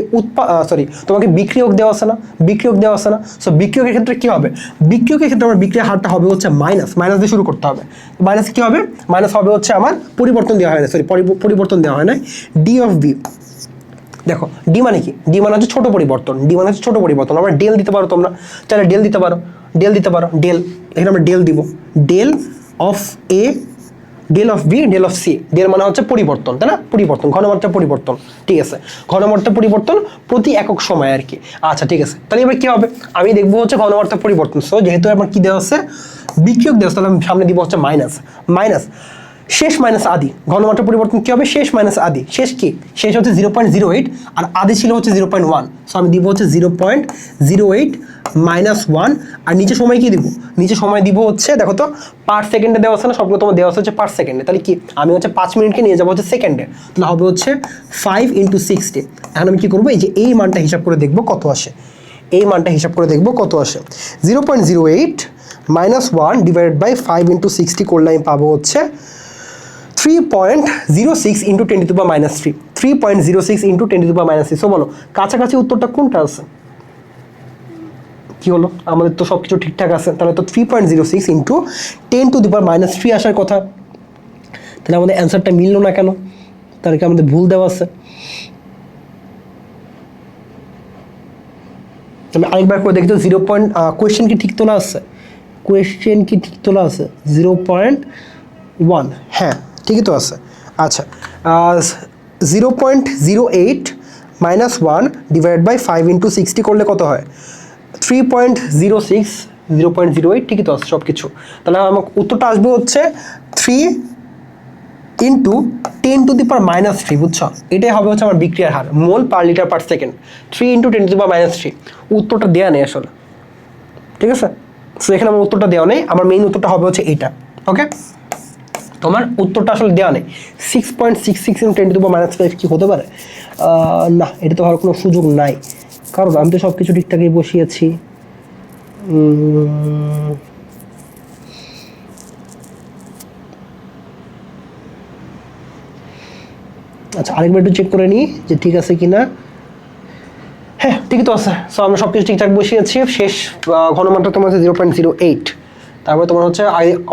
A: তোমাকে বিক্রিয়ক দেওয়া আছে না, বিক্রিয়ক দেওয়া আছে না। সো বিক্রিয়কের ক্ষেত্রে কি হবে? বিক্রিয়কের ক্ষেত্রে আমার বিক্রিয়া হারটা হবে হচ্ছে মাইনাস, মাইনাস দিয়ে শুরু করতে হবে। মাইনাস কি হবে? মাইনাস হবে হচ্ছে আমার পরিবর্তন দেওয়া হয় না, পরিবর্তন দেওয়া হয় না, ডি অফ বি। দেখো ডি মানে কি? ডি মানে হচ্ছে ছোট পরিবর্তন, ডি মানে হচ্ছে ছোট পরিবর্তন। আমরা ডেল দিতে পারো, তোমরা চাইলে ডেল দিতে পারো, ডেল দিতে পারো, ডেল। এখানে আমরা ডেল দিব, del of A, del of B, del of C. Del মানে হচ্ছে পরিবর্তন, তাই না? পরিবর্তন, ঘনমাত্রা পরিবর্তন, ঠিক আছে? ঘনমাত্রা পরিবর্তন প্রতি একক সময় আর কি। আচ্ছা, ঠিক আছে। তাহলে এবার কি হবে? আমি দেখবো হচ্ছে ঘনমাত্রা পরিবর্তন। সো যেহেতু আমার কি দেওয়া আছে, বিক্রিয়ক দেওয়া আছে, তাহলে আমি সামনে দিব হচ্ছে মাইনাস, মাইনাস শেষ মাইনাস আদি। ঘনমাত্রা পরিবর্তন কি হবে? শেষ মাইনাস আদি। শেষ কি? শেষ হচ্ছে 0.08 আর আদি ছিল হচ্ছে 0.1। সো আমি দিব হচ্ছে 0.08 মাইনাস 1, আর নিচে সময় কি দিব? নিচে সময় দিব হচ্ছে দেখো তো পার সেকেন্ডে দেওয়া আছে না, সবগুলো তোমার দেওয়া হচ্ছে পার সেকেন্ডে। তাহলে কি আমি হচ্ছে 5 মিনিটকে নিয়ে যাবো হচ্ছে সেকেন্ডে, তাহলে হবে হচ্ছে 5 × 60। এখন আমি কি করবো? এই যে এই মানটা হিসাব করে দেখবো কত আসে, এই মানটা হিসাব করে দেখবো কত আসে। 0.08 মাইনাস 1 ডিভাইডেড বাই 5 × 60 করলে আমি পাবো হচ্ছে 3.06 × 10⁻³ 3.06 × 10⁻³। সো বলো কাছাকাছি উত্তরটা কোনটা আছে? কি হলো? আমাদের তো সব কিছু ঠিকঠাক আছে, তাহলে তো 3.06 × 10⁻³ আসার কথা। তাহলে আমাদের অ্যান্সারটা মিললো না কেন? তাহলে কি আমাদের ভুল দেওয়া আছে? আমি আরেকবার করে দেখি তো, কোয়েশ্চেন কি ঠিক তোলা আছে? কোয়েশ্চেন কি ঠিক তোলা আছে? 0.1, হ্যাঁ ঠিকই তো আছে। আচ্ছা, 0.08 মাইনাস 1 ডিভাইড বাই 5 × 60 করলে কত হয়? 3.06, 0.08, ঠিকই তো আছে সব কিছু। তাহলে আমার উত্তরটা আসবে হচ্ছে 3 × 10⁻³ বুঝছো? এটাই হবে হচ্ছে আমার বিক্রিয়ার হার, মোল পার লিটার পার সেকেন্ড। 3 × 10⁻³। উত্তরটা দেওয়া নেই আসলে, ঠিক আছে? সো এখানে আমার উত্তরটা দেওয়া নেই, আমার মেইন উত্তরটা হবে হচ্ছে এইটা। ওকে, তোমার উত্তরটা আসলে দেওয়া নেই। 6.66 × 10⁻5 কি হতে পারে? না, এটা তো হওয়ার কোনো সুযোগ নাই, কারণ আমি তো সব কিছু ঠিকঠাকই বসিয়েছি। আচ্ছা, আরেকবার একটু চেক করে নিই যে ঠিক আছে কিনা। হ্যাঁ ঠিকই তো আছে। সো আমরা সব কিছু ঠিকঠাক বসিয়েছি। শেষ ঘনমাত্রা তোমার হচ্ছে 0.08, তারপরে তোমার হচ্ছে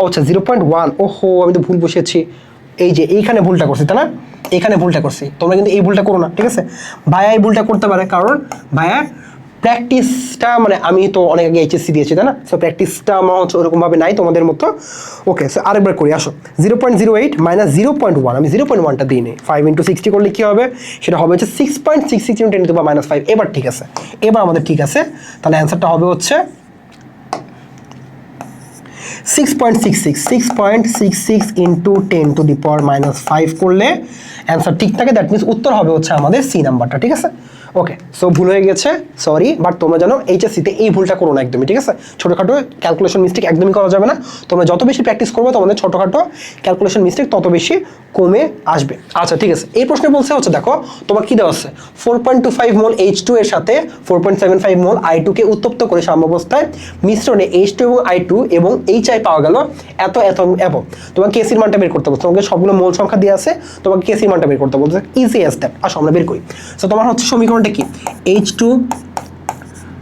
A: আচ্ছা 0.1। ওহো, আমি তো ভুল বসিয়েছি। এই যে এইখানে ভুলটা করছি, তাই না? এখানে ভুলটা করছি। তোমরা কিন্তু এই ভুলটা করো না, ঠিক আছে? ভাইয়া এই ভুলটা করতে পারে, কারণ ভাইয়া প্র্যাকটিসটা, মানে আমি তো অনেক আগে এইচএসসি দিয়েছি, তাই না? সো প্র্যাকটিসটা আমার হচ্ছে ওরকমভাবে নাই তোমাদের মতো। ওকে, সো আরেকবার করি, আসো। 0.08 মাইনাস 0.1, আমি 0.1টা দিই নেই। 5 × 60 করলে কি হবে? সেটা হবে হচ্ছে 6.66 × 10⁻5। এবার ঠিক আছে, এবার আমাদের ঠিক আছে। তাহলে অ্যান্সারটা হবে হচ্ছে 6.66 × 10⁻5 করলে অ্যান্সার ঠিক থাকে। দ্যাট মিনস উত্তর হবে হচ্ছে আমাদের সি নাম্বারটা, ঠিক আছে? ওকে, সো ভুল হয়ে গেছে, সরি, বাট তোমরা জানো এইচএসসিতে এই ভুলটা করো না একদমই, ঠিক আছে? ছোটোখাটো ক্যালকুলেশন মিস্টেক একদমই করা যাবে না। তোমরা যত বেশি প্র্যাকটিস করবে তোমাদের ছোটোখাটো ক্যালকুলেশন মিস্টেক তত বেশি কমে আসবে। আচ্ছা ঠিক আছে, এই প্রশ্নে বলছে হচ্ছে দেখো তোমার কী দেওয়া আছে, 4.25 মোল H2 এর সাথে 4.75 মোল I2কে উত্তপ্ত করে সাম্যাবস্থায় মিশ্রণে H2 এবং I2 এবং HI পাওয়া গেল এত এত এবং তোমাকে কেসির মানটা বের করতে বলছে, তোমাকে সবগুলো মোল সংখ্যা দিয়ে আছে, তোমাকে কেসির মানটা বের করতে বলছে, ইজি অ্যাজ দ্যাট। আসো আমরা বের করি। সো তোমার হচ্ছে সমীকরণটা কি, H2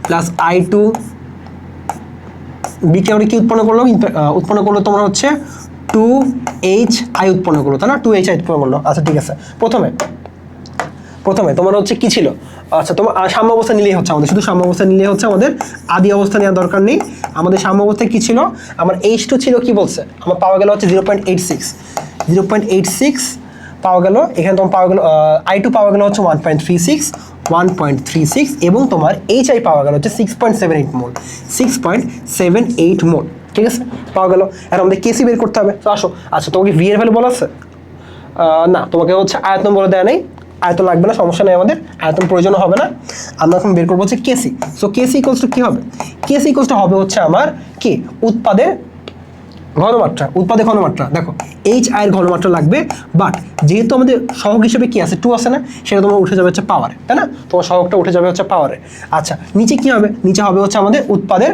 A: প্লাস I2 বিকে আমরা কি উৎপন্ন করলো তোমার হচ্ছে 2HI উৎপন্ন করলো, তাই না? 2HI উৎপন্ন করলো। আচ্ছা ঠিক আছে, প্রথমে তোমার হচ্ছে কি ছিল, আচ্ছা তোমার সাম্য অবস্থা নিলেই হচ্ছে আমাদের, শুধু সাম্য অবস্থা নিলেই হচ্ছে, আমাদের আদি অবস্থা নেওয়ার দরকার নেই। আমাদের সাম্য অবস্থায় কি ছিল, আমার H2 ছিল কি বলছে, আমার পাওয়া গেল হচ্ছে 0.86 পাওয়া গেল, এখানে তোমার পাওয়া গেল I2 পাওয়া গেল হচ্ছে 1.36 এবং তোমার HI পাওয়া গেল হচ্ছে 6.78 মোল, 6.78 মোল, ঠিক আছে পাওয়া গেল। আর আমাদের কেসি বের করতে হবে। তো আসো, আচ্ছা তোমাকে ভি এর ভ্যালু বলা আছে না, তোমাকে হচ্ছে আয়তন বলে দেয় নাই, আয়তন লাগবে না, সমস্যা নেই, আমাদের আয়তন প্রয়োজন হবে না। আমরা এখন বের করবো হচ্ছে কেসি। সো কেসি ইকুয়ালস টু কি হবে, কেসি ইকুয়ালস টু হবে হচ্ছে আমার কি উৎপাদের ঘনমাত্রা। দেখো HI এর ঘনমাত্রা লাগবে, বাট যেহেতু আমাদের সহগ হিসেবে কি আছে 2 আছে না, সেটা তোমার উঠে যাবে হচ্ছে পাওয়ারে, তাই না? তোমার সহগটা উঠে যাবে হচ্ছে পাওয়ারে। আচ্ছা নিচে কি হবে, নিচে হবে হচ্ছে আমাদের উৎপাদের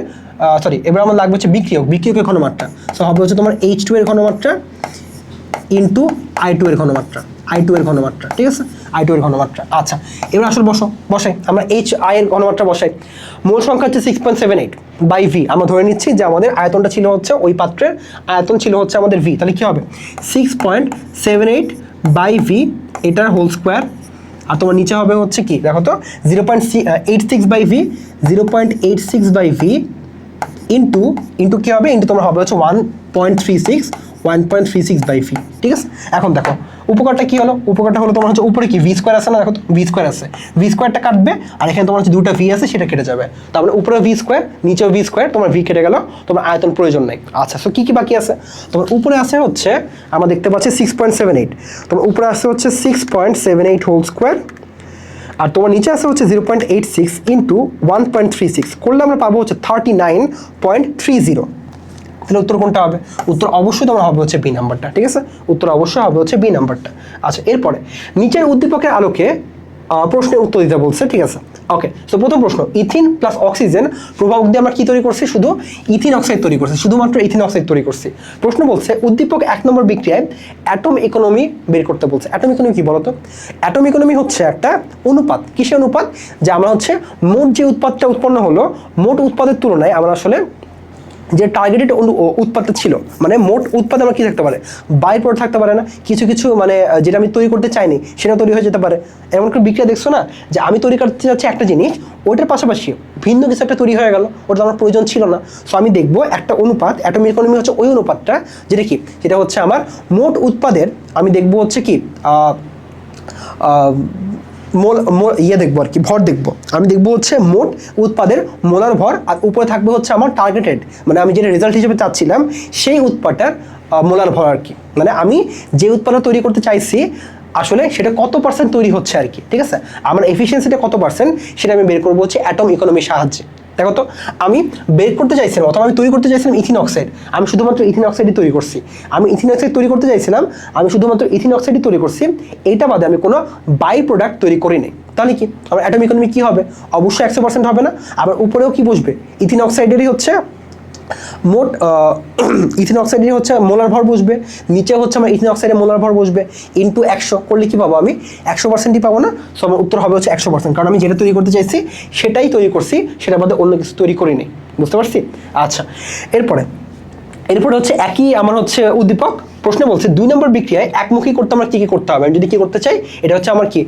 A: এবার আমার লাগবে হচ্ছে বিক্রিয়কের ঘনমাত্রা। সো হবে হচ্ছে তোমার H2 এর ঘনমাত্রা ইন্টু I2 এর ঘনমাত্রা, ঠিক আছে, I2 এর ঘনমাত্রা। আচ্ছা এবার আসলে বসাই আমরা HI এর ঘনমাত্রা বসাই। মোল সংখ্যা হচ্ছে 6.78 বাই ভি, আমরা ধরে নিচ্ছি যে আমাদের আয়তনটা ছিল হচ্ছে, ওই পাত্রের আয়তন ছিল হচ্ছে আমাদের ভি, তাহলে কি হবে 6.78 বাই ভি, এটার হোল স্কোয়ার। আর তোমার নিচে হবে হচ্ছে কি দেখো তো 0.86 by v, 0.86 by v into কি হবে, ইন্টু তোমার হবে হচ্ছে 1.36 বাই ভি, ঠিক আছে? এখন দেখো উপকারটা কি হলো, উপকারটা হলো তোমার হচ্ছে উপরে কি ভি স্কোয়ার আছে না, দেখো তো ভি স্কোয়ার আছে, ভি স্কোয়ারটা কাটবে, আর এখানে তোমার হচ্ছে দুটো ভি আছে, সেটা কেটে যাবে, তারপরে উপরে ভি স্কোয়ার নিচেও ভি স্কোয়ার, তোমার ভি কেটে গেল, তোমার আয়তন প্রয়োজন নাই। আচ্ছা সো কি বাকি আছে, তোমার উপরে আছে হচ্ছে আমরা দেখতে পাচ্ছি 6.78, তোমার উপরে আছে হচ্ছে 6.78 হোল স্কোয়ার, আর তোমার নিচে আছে হচ্ছে 0.86 ইন্টু 1.36 করলে আমরা পাবো হচ্ছে 39.30। তাহলে উত্তর কোনটা হবে, উত্তর অবশ্যই তোমার হবে হচ্ছে বি নাম্বারটা, ঠিক আছে? উত্তর অবশ্যই হবে হচ্ছে বি নাম্বারটা। আচ্ছা এরপরে নিচের উদ্দীপকের আলোকে প্রশ্নের উত্তর দিতে বলছে, ঠিক আছে? ওকে, তো প্রথম প্রশ্ন, ইথিন প্লাস অক্সিজেন প্রভাবক দিয়ে আমরা কি তৈরি করছি, শুধু ইথিন অক্সাইড তৈরি করছি, শুধুমাত্র ইথিন অক্সাইড তৈরি করছি। প্রশ্ন বলছে উদ্দীপক 1 নম্বর বিক্রিয়ায় অ্যাটম ইকোনমি বের করতে বলছে। অ্যাটম ইকোনমি কি বলতো, অ্যাটম ইকোনমি হচ্ছে একটা অনুপাত, কিসের অনুপাত, যে আমরা হচ্ছে মোট যে উৎপাদটা উৎপন্ন হলো, মোট উৎপাদের তুলনায় আমরা আসলে যে টার্গেটেড উৎপাদটা ছিল, মানে মোট উৎপাদ আমার কি থাকতে পারে, বাই প্রোডাক্ট থাকতে পারে না, কিছু মানে যেটা আমি তৈরি করতে চাইনি সেটা তৈরি হয়ে যেতে পারে। এমন করে বিক্রিয়া দেখছো না, যে আমি তৈরি করতে চাচ্ছি একটা জিনিস, ওইটার পাশাপাশি ভিন্ন কিছু একটা তৈরি হয়ে গেল, ওটা আমার প্রয়োজন ছিল না। সো আমি দেখবো একটা অনুপাত, অ্যাটম ইকোনমি হচ্ছে ওই অনুপাতটা যেটা কি, সেটা হচ্ছে আমার মোট উৎপাদের, আমি দেখবো হচ্ছে কি দেখবো আর কি, ভর দেখবো, আমি দেখবো হচ্ছে মোট উৎপাদের মোলার ভর, আর উপরে থাকবে হচ্ছে আমার টার্গেটেড, মানে আমি যেটা রেজাল্ট হিসেবে চাচ্ছিলাম সেই উৎপাদটার মোলার ভর আর কি, মানে আমি যে উৎপাদটা তৈরি করতে চাইছি আসলে সেটা কত পার্সেন্ট তৈরি হচ্ছে আর কি, ঠিক আছে? আমার এফিসিয়েন্সিটা কত পার্সেন্ট সেটা আমি বের করবো হচ্ছে অ্যাটম ইকোনমির সাহায্যে। দেখো তো আমি বের করতে চাইছিলাম, অথবা আমি তৈরি করতে চাইছিলাম ইথিন অক্সাইড, আমি শুধুমাত্র ইথিন অক্সাইডই তৈরি করছি, আমি ইথিন অক্সাইড তৈরি করতে চাইছিলাম, আমি শুধুমাত্র ইথিন অক্সাইডই তৈরি করছি, এইটা বাদে আমি কোনো বাই প্রোডাক্ট তৈরি করি নাই। তাহলে কি আমার অ্যাটম ইকোনমি কী হবে, অবশ্যই 100% হবে না। আবার উপরেও কি বসবে, ইথিন অক্সাইডেরই হচ্ছে মোট ইথিন অক্সাইডের হচ্ছে মোলার ভর বসবে, নিচে হচ্ছে আমার ইথিন অক্সাইডের মোলার ভর বসবে, ইন্টু 100 করলে কি পাবো, আমি 100%ই পাবো না। সো আমার উত্তর হবে হচ্ছে 100%, কারণ আমি যেটা তৈরি করতে চাইছি সেটাই তৈরি করছি, সেটা বাদে অন্য কিছু তৈরি করিনি। বুঝতে পারছি? আচ্ছা এরপরে হচ্ছে একই আমার হচ্ছে উদ্দীপক, প্রশ্ন বলছে 2 নম্বর বিক্রিয়ায় একমুখী করতে আমরা কি করতে হবে, আমি যদি কি করতে চাই, এটা হচ্ছে আমার কি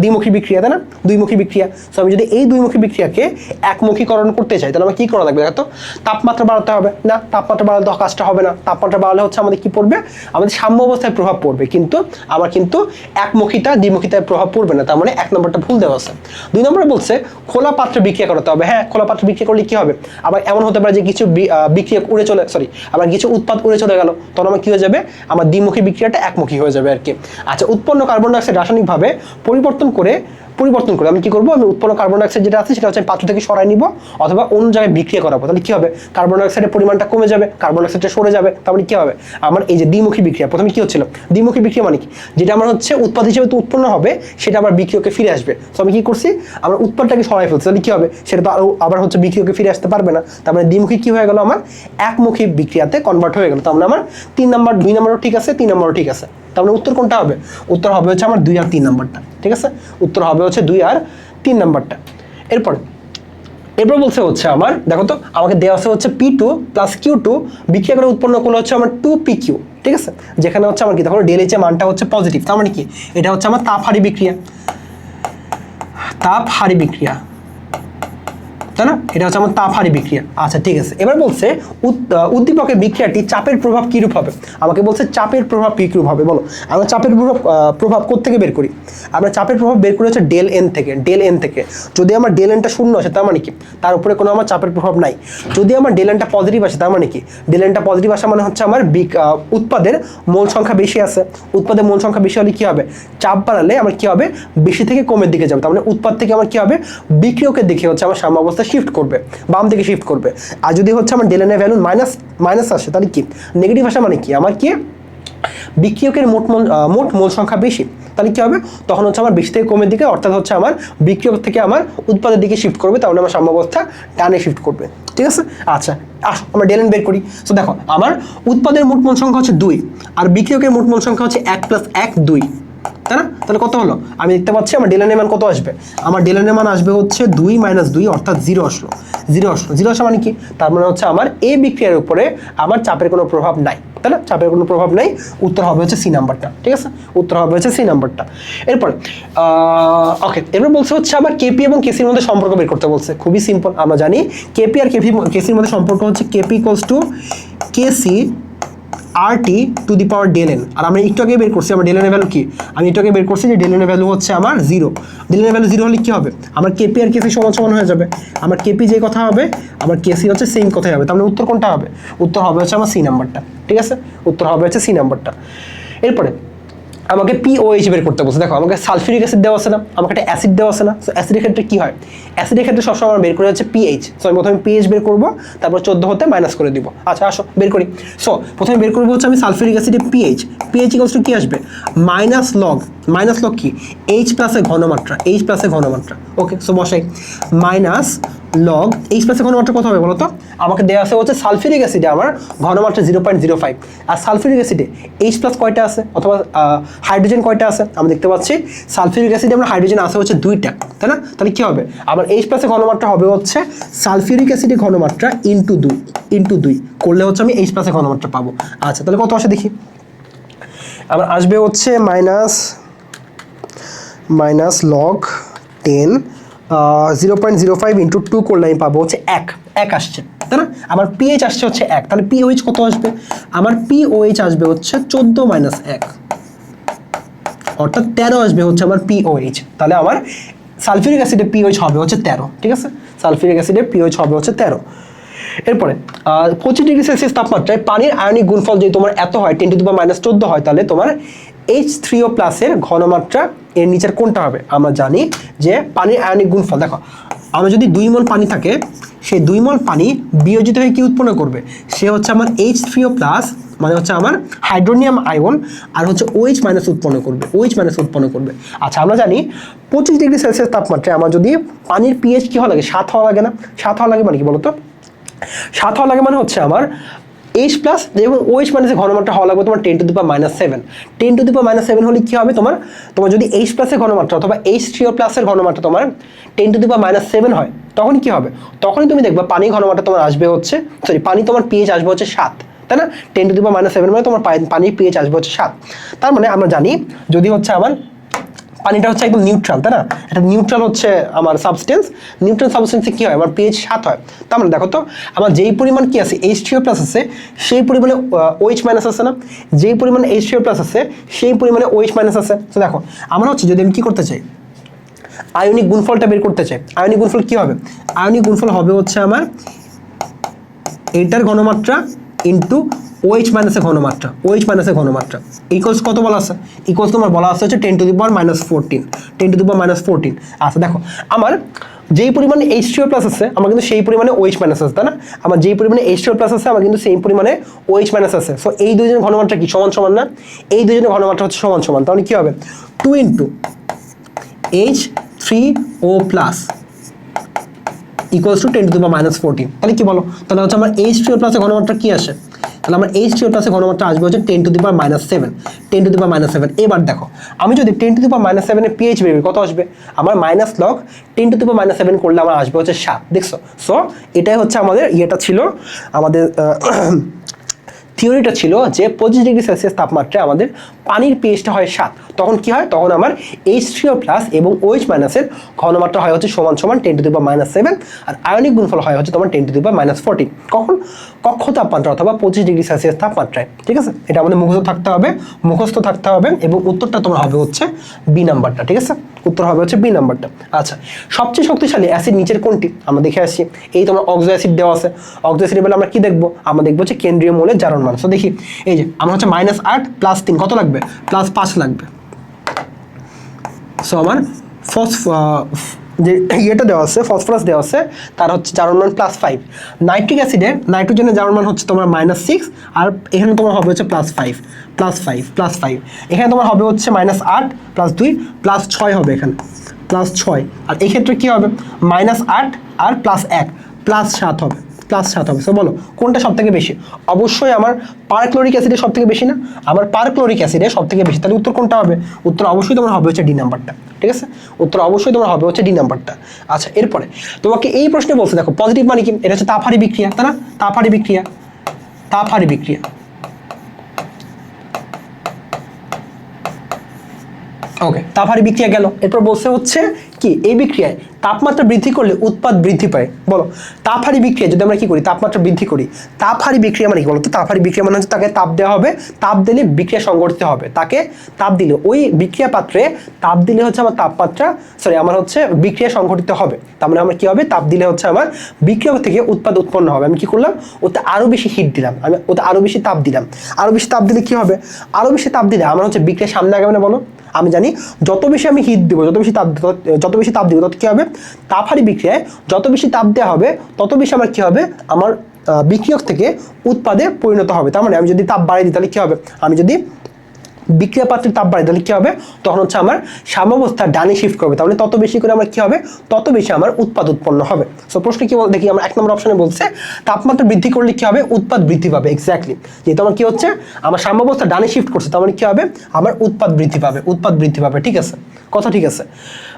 A: দ্বিমুখী বিক্রিয়া, তাই না? দুইমুখী বিক্রিয়া। সো আমি যদি এই দুইমুখী বিক্রিয়াকে একমুখীকরণ করতে চাই, তাহলে আমার কি করা লাগবে, দেখো তাপমাত্রা বাড়াতে হবে না, তাপমাত্রা বাড়ালে তো কাজটা হবে না, তাপমাত্রা বাড়ালে হচ্ছে আমাদের কি পড়বে, আমাদের সাম্য অবস্থায় প্রভাব পড়বে, কিন্তু আমার কিন্তু দ্বিমুখিতায় প্রভাব পড়বে না, তার মানে 1 নম্বরটা ভুল দেওয়া আছে। 2 নম্বরে বলছে খোলা পাত্রে বিক্রিয়া করাতে হবে। হ্যাঁ, খোলা পাত্রে বিক্রিয়া করলে কি হবে, আবার এমন হতে পারে যে কিছু বিক্রিয়া আবার কিছু উৎপাদ উড়ে চলে গেল, তখন আমার কি হয়ে যাবে, আমার দ্বিমুখী বিক্রিয়াটা একমুখী হয়ে যাবে আর কি। আচ্ছা, উৎপন্ন কার্বন ডাই অক্সাইড রাসায়নিকভাবে পরিবর্তন করে পরিবর্তন করে আমি কি করবো, আমি উৎপন্ন কার্বন ডাইঅক্সাইড যেটা আছে সেটা হচ্ছে আমি পাত্র থেকে সরাই নিব অথবা অন্য জায়গায় বিক্রিয়া করাবো। তাহলে কি হবে, কার্বন ডাইঅক্সাইডের পরিমাণটা কমে যাবে, কার্বন ডাইঅক্সাইডটা সরে যাবে। তারপরে কি হবে, আমার এই যে দ্বিমুখী বিক্রিয়া, প্রথমে কি হচ্ছিল দ্বিমুখী বিক্রিয়া মানে কি, যেটা আমার হচ্ছে উৎপাদ হিসেবে তো উৎপন্ন হবে সেটা আবার বিক্রিয়কে ফিরে আসবে। তো আমি কি করছি, আমার উৎপাদটাকে সরাই ফেলছি, তাহলে কি হবে, সেটা তো আবার হচ্ছে বিক্রিয়কে ফিরে আসতে পারবে না। তার মানে দ্বিমুখী কি হয়ে গেল, আমার একমুখী বিক্রিয়াতে কনভার্ট হয়ে গেল। তার মানে আমার 3 নাম্বার 2 নাম্বারও ঠিক আছে, 3 নাম্বারও ঠিক আছে। তার মানে উত্তর কোনটা হবে, উত্তর হবে হচ্ছে আমার 2 আর 3 নাম্বারটা। ঠিক আছে, উত্তর হবে হচ্ছে 2 আর 3 নাম্বারটা। এরপর বলছে হচ্ছে আমার, দেখো তো আমাকে দেওয়া আছে হচ্ছে P2 প্লাস Q2 বিক্রিয়া করে উৎপন্ন করলে হচ্ছে আমার 2PQ। ঠিক আছে, যেখানে হচ্ছে আমার কি, তখন ΔH এর মানটা হচ্ছে পজিটিভ। তার মানে কি, এটা হচ্ছে আমার তাপহারী বিক্রিয়া, তাই না, এটা হচ্ছে আমার তাপহারী বিক্রিয়া। আচ্ছা ঠিক আছে, এবার বলছে উদ্দীপকের বিক্রিয়াটি চাপের প্রভাব কিরূপ হবে। আমাকে বলছে চাপের প্রভাব কিরূপ হবে, বলো। আমরা চাপের প্রভাব কোত্থেকে বের করি, আমরা চাপের প্রভাব বের করি হচ্ছে ডেল এন থেকে। যদি আমার ডেল এনটা শূন্য আসে তার মানে কি, তার উপরে কোনো আমার চাপের প্রভাব নাই। যদি আমার ডেল এনটা পজিটিভ আসে তার মানে কি, ডেল এনটা পজিটিভ আসা মানে হচ্ছে আমার উৎপাদের মোল সংখ্যা বেশি আছে। উৎপাদের মোল সংখ্যা বেশি হলে কি হবে, চাপ বাড়ালে আমার কি হবে, বেশি থেকে কমের দিকে যাবে। তার মানে উৎপাদ থেকে আমার কি হবে, বিক্রিয়কের দিকে হচ্ছে আমার সাম্যাবস্থা শিফট করবে, বাম দিকে শিফট করবে। আর যদি হচ্ছে আমার ডেল এন এর ভ্যালু মাইনাস আসে তাহলে কি, নেগেটিভ আসা মানে কি, আমার কি বিক্রিয়কের মোট মোল সংখ্যা বেশি, তাহলে কি হবে, তখন হচ্ছে আমার বেশি থেকে কমের দিকে, অর্থাৎ হচ্ছে আমার বিক্রিয়ক থেকে আমার উৎপাদের দিকে শিফট করবে, তাহলে আমার সাম্যাবস্থা ডানে শিফট করবে। ঠিক আছে, আচ্ছা আসো আমরা ডেল এন বের করি। তো দেখো আমার উৎপাদের মোট মোল সংখ্যা হচ্ছে 2 আর বিক্রিয়কের মোট মোল সংখ্যা হচ্ছে 1 + 1 2, তাই না, তাহলে কত হলো, আমি দেখতে পাচ্ছি আমার ডেল এন এর মান কত আসবে, আমার ডেল এন এর মান আসবে হচ্ছে 2 - 2 অর্থাৎ 0 আসলো। 0 আসা মানে কি, তার মানে হচ্ছে আমার এই বিক্রিয়ার উপরে আমার চাপের কোনো প্রভাব নাই, তাই না, চাপের কোনো প্রভাব নাই। উত্তর হবে হচ্ছে সি নাম্বারটা। ঠিক আছে, উত্তর হবে হচ্ছে সি নাম্বারটা। এরপরে ওকে, এরপর বলছে হচ্ছে আবার কেপি এবং কেসির মধ্যে সম্পর্ক বের করতে বলছে। খুবই সিম্পল, আমরা জানি কেপি আর কেসির মধ্যে সম্পর্ক হচ্ছে KP = KC RT to the power del N. আর আমরা একটু আগে বের করছি আমার ডেল এন এর ভ্যালু কি, আমি একটু আগে বের করছি যে ডেল এন এর ভ্যালু হচ্ছে আমার 0। ডেল এন এর ভ্যালু 0 হলে কি হবে, আমার কেপি আর কেসি সমান হয়ে যাবে। আমার কেপি যে কথা হবে আমার কেসি হচ্ছে সেম কথাই হবে। তার মানে উত্তর কোনটা হবে, উত্তর হবে হচ্ছে আমার সি নাম্বারটা। ঠিক আছে, উত্তর হবে হচ্ছে সি নাম্বারটা। এরপরে আমাকে POH বের করতে বলছে। দেখো আমাকে সালফিউরিক অ্যাসিড দেওয়া আছে না, আমাকে একটা অ্যাসিড দেওয়া আছে না। সো অ্যাসিডের ক্ষেত্রে কি হয়, অ্যাসিডের ক্ষেত্রে সবসময় আমরা বের করে হচ্ছে pH। সো আমি প্রথমে pH বের করব, তারপর 14 হতে মাইনাস করে দিব। আচ্ছা আসো বের করি। সো প্রথমে বের করবো হচ্ছে আমি সালফিউরিক অ্যাসিডের pH = কি আসবে, মাইনাস লগ কি H প্লাসের ঘনমাত্রা, ওকে। সো বসাই মাইনাস লগ H প্লাসের ঘনমাত্রা কত হবে বলো তো, আমাকে দেওয়া আছে হচ্ছে সালফিউরিক অ্যাসিডে আমার ঘনমাত্রা 0.05 আর সালফিউরিক অ্যাসিডে H প্লাস কয়টা আছে অথবা হাইড্রোজেন কয়টা আছে, আমরা দেখতে পাচ্ছি সালফিউরিক অ্যাসিডে আমরা হাইড্রোজেন আছে হচ্ছে 2টা, তাই না, তাহলে কি হবে, আমার H প্লাসের ঘনমাত্রা হবে হচ্ছে সালফিউরিক অ্যাসিডের ঘনমাত্রা ইনটু 2 করলে হচ্ছে আমি H প্লাসের ঘনমাত্রা পাবো। আচ্ছা তাহলে কত আসে দেখি, আমার আসবে হচ্ছে মাইনাস লগ 10 0.05 × 2 করলে আমি পাবো হচ্ছে 1 আসছে, তাই না। আমার pH আসছে হচ্ছে 1, তাহলে POH কত আসবে, আমার POH আসবে হচ্ছে 14 - 1 অর্থাৎ 13 আসবে হচ্ছে আমার POH। তাহলে আমার সালফিউরিক অ্যাসিডের POH হবে হচ্ছে 13। ঠিক আছে, সালফিউরিক অ্যাসিডের POH হবে হচ্ছে 13। এরপরে 25°C তাপমাত্রায় পানির আয়নিক গুণফল যদি তোমার এত হয় 10⁻⁻14 হয়, তাহলে তোমার H3O+ এর ঘনমাত্রা এর নিচের কোনটা হবে। আমরা জানি যে পানির আয়নিক গুণফল, দেখো আমরা যদি 2 মোল পানি থাকে, সেই 2 মোল পানি বিয়োজিত হয়ে কি উৎপন্ন করবে, সে হচ্ছে আমার H3O+, মানে হচ্ছে আমার হাইড্রোনিয়াম আয়ন, আর হচ্ছে OH- উৎপন্ন করবে। আচ্ছা আমরা জানি 25°C তাপমাত্রায় আমার যদি পানির pH কি হওয়া লাগে, 7 হওয়া লাগে না, 7 হওয়া লাগে মানে কি বলতো, 7 হওয়া লাগে মানে হচ্ছে আমার H+ এবং OH- এর ঘনমাত্রা হওয়া লাগবে তোমার 10⁻⁷। 10⁻⁷ হলে কি হবে, তোমার যদি H+ এর ঘনমাত্রা অথবা H3O+ এর ঘনমাত্রা তোমার 10⁻⁷ হয়, তখন কি হবে, তখনই তুমি দেখবা পানির ঘনমাত্রা তোমার আসবে হচ্ছে পানি তোমার pH আসবে হচ্ছে 7, তাই না। 10⁻⁷ মানে তোমার পানির pH আসবে হচ্ছে 7। তার মানে আমরা জানি যদি হচ্ছে আমার পানিটা হচ্ছে একদম নিউট্রাল, তাই না, এটা নিউট্রাল হচ্ছে আমার সাবস্টেন্স, নিউট্রাল সাবস্টেন্সে কি হয়, আমার pH 7 হয়। তার মানে দেখো তো আমার যেই পরিমাণ কি আছে H3O+ আছে সেই পরিমাণে OH- আছে না, যেই পরিমাণে H3O+ আছে সেই পরিমাণে OH- আছে। তো দেখো আমরা হচ্ছে যদি আমি কি করতে চাই, আয়নিক গুণফলটা বের করতে চাই, আয়নিক গুণফল কি হবে, আয়নিক গুণফল হবে হচ্ছে আমার এটার ঘনমাত্রা ইনটু OH মাইনাসের ঘনমাত্রা, OH মাইনাসের ঘনমাত্রা ইকুয়ালস কত বলা আছে? ইকুয়ালস তোমার বলা আছে হচ্ছে 10⁻⁻14, 10⁻⁻14। আচ্ছা দেখো, আমার যেই পরিমাণে H2O+ আছে আমার কিন্তু সেই পরিমাণে OH মাইনাস আছে, তাই না? আমার যেই পরিমাণে H2O+ আছে আমার কিন্তু সেই পরিমাণে OH মাইনাস আছে। সো এই দুইজনের ঘনমাত্রা কি সমান সমান না? এই দুইজনের ঘনমাত্রা হচ্ছে সমান সমান, তাহলে কি হবে 2 H3O+ ইকুয়ালস টু 10⁻⁻14। তাহলে কি বলো, তাহলে হচ্ছে আমার H2O+ এর ঘনমাত্রা কি আসে? তাহলে আমার H2O+ এর ঘনমাত্রা আসবে হচ্ছে 10⁻⁷, 10⁻⁷। এবার দেখো, আমি যদি 10⁻⁷ এর pH বের করি কত আসবে? আমার -log 10⁻⁷ করলে আমার আসবে হচ্ছে 7, দেখছো? সো এটাই হচ্ছে আমাদের ইয়েটা ছিল, আমাদের থিওরিটা ছিল যে 25°C তাপমাত্রায় আমাদের পানির pH-টা হয় 7। তখন কি হয়? তখন আমার H3O+ এবং OH মাইনাসের ঘনমাত্রা হয় হচ্ছে সমান সমান 10⁻⁷, আর আয়নিক গুণফল হয় হচ্ছে তোমার 10⁻⁻14। কখন? কক্ষ তাপমাত্রা অথবা 25°C তাপমাত্রায়। ঠিক আছে, এটা আমাদের মুখস্থ থাকতে হবে এবং উত্তরটা তোমার হবে হচ্ছে বি নাম্বারটা। ঠিক আছে, উত্তর হবে হচ্ছে বি নাম্বারটা। আচ্ছা, সবচেয়ে শক্তিশালী অ্যাসিড নিচের কোনটি? আমরা দেখে আসি, এই তোমার অক্সো অ্যাসিড দেওয়া আছে। অক্সো অ্যাসিড বেলা আমরা কি দেখবো? আমরা দেখবো হচ্ছে কেন্দ্রীয় মৌলের জারণ মান। সো দেখি, এই যে আমার হচ্ছে -8 + 3 কত লাগবে? +5 লাগবে। সো আমার যে ইয়েটা দেওয়া আছে, ফসফরাস দেওয়া আছে, তার হচ্ছে জারণ মান +5। নাইট্রিক অ্যাসিডের নাইট্রোজেনের জারণ মান হচ্ছে তোমার -6, আর এখানে তোমার হবে হচ্ছে +5। এখানে তোমার হবে হচ্ছে -8 + 2 +6 হবে, এখানে +6। আর এই ক্ষেত্রে কি হবে? -8 আর +1 +7 হবে, +7 হবে। সো বলো কোনটা সব থেকে বেশি? অবশ্যই আমার পারক্লোরিক অ্যাসিডের সব থেকে বেশি না? আমার পারক্লোরিক অ্যাসিডের সব থেকে বেশি। তাহলে উত্তর কোনটা হবে? উত্তর অবশ্যই তোমার হবে হচ্ছে ডি নাম্বারটা। ঠিক আছে, উত্তর অবশ্যই তোমার হবে হচ্ছে ডি নাম্বারটা। আচ্ছা, এরপরে তোমাকে এই প্রশ্নে বলছে, দেখো পজিটিভ মানে কি? এটা হচ্ছে তাপহারী বিক্রিয়া, তাই না? তাপহারী বিক্রিয়া। ওকে, তাপহারী বিক্রিয়া গেল। এরপর বলছে হচ্ছে কি, এই বিক্রিয়ায় তাপমাত্রা বৃদ্ধি করলে উৎপাদ বৃদ্ধি পায়। বলো, তাপহারী বিক্রিয়া যদি আমরা কি করি? তাপমাত্রা বৃদ্ধি করি। তাপহারী বিক্রিয়া মানে কি বলো তো? তাপহারী বিক্রিয়া মানে হচ্ছে তাকে তাপ দেওয়া হবে, তাপ দিলে বিক্রিয়া সংঘটিত হবে। তাকে তাপ দিলে, ওই বিক্রিয়া পাত্রে তাপ দিলে হচ্ছে আমার আমার হচ্ছে বিক্রিয়া সংঘটিত হবে। তার মানে আমার কি হবে? তাপ দিলে হচ্ছে আমার বিক্রিয়া থেকে উৎপাদ উৎপন্ন হবে। আমি কি করলাম? ওতে আরো বেশি হিট দিলাম, আমি ওতে আরো বেশি তাপ দিলাম। আরো বেশি তাপ দিলে কি হবে? আরো বেশি তাপ দিলে আমার হচ্ছে বিক্রিয়া সামনে আগাবে না? বলো, আমি জানি যত বেশি আমি হিট দিব, যত বেশি তাপ দিব, তত কি হবে? তাপহারী বিক্রিয়ায় যত বেশি তাপ দেওয়া হবে তত বেশি আমার কি হবে? আমার বিক্রিয়ক থেকে উৎপাদে পরিণত হবে। তার মানে আমি যদি তাপ বাড়িয়ে দিই তাহলে কি হবে? আমি যদি বিক্রিয়া পাত্রের তাপ বাড়াই তাহলে কি হবে? তখন হচ্ছে আমার সাম্যাবস্থা ডানে শিফট করবে। তাহলে তত বেশি করে আমার কি হবে? তত বেশি আমার উৎপাদ উৎপন্ন হবে। সো প্রশ্ন কি বল দেখি, আমরা 1 নম্বর অপশনে বলছে তাপমাত্রা বৃদ্ধি করলে কি হবে? উৎপাদ বৃদ্ধি পাবে। এক্স্যাক্টলি, যেহেতু আমার কি হচ্ছে, আমার সাম্যাবস্থা ডানে শিফট করছে, তার মানে কি হবে? আমার উৎপাদ বৃদ্ধি পাবে। ঠিক আছে, কথা ঠিক আছে।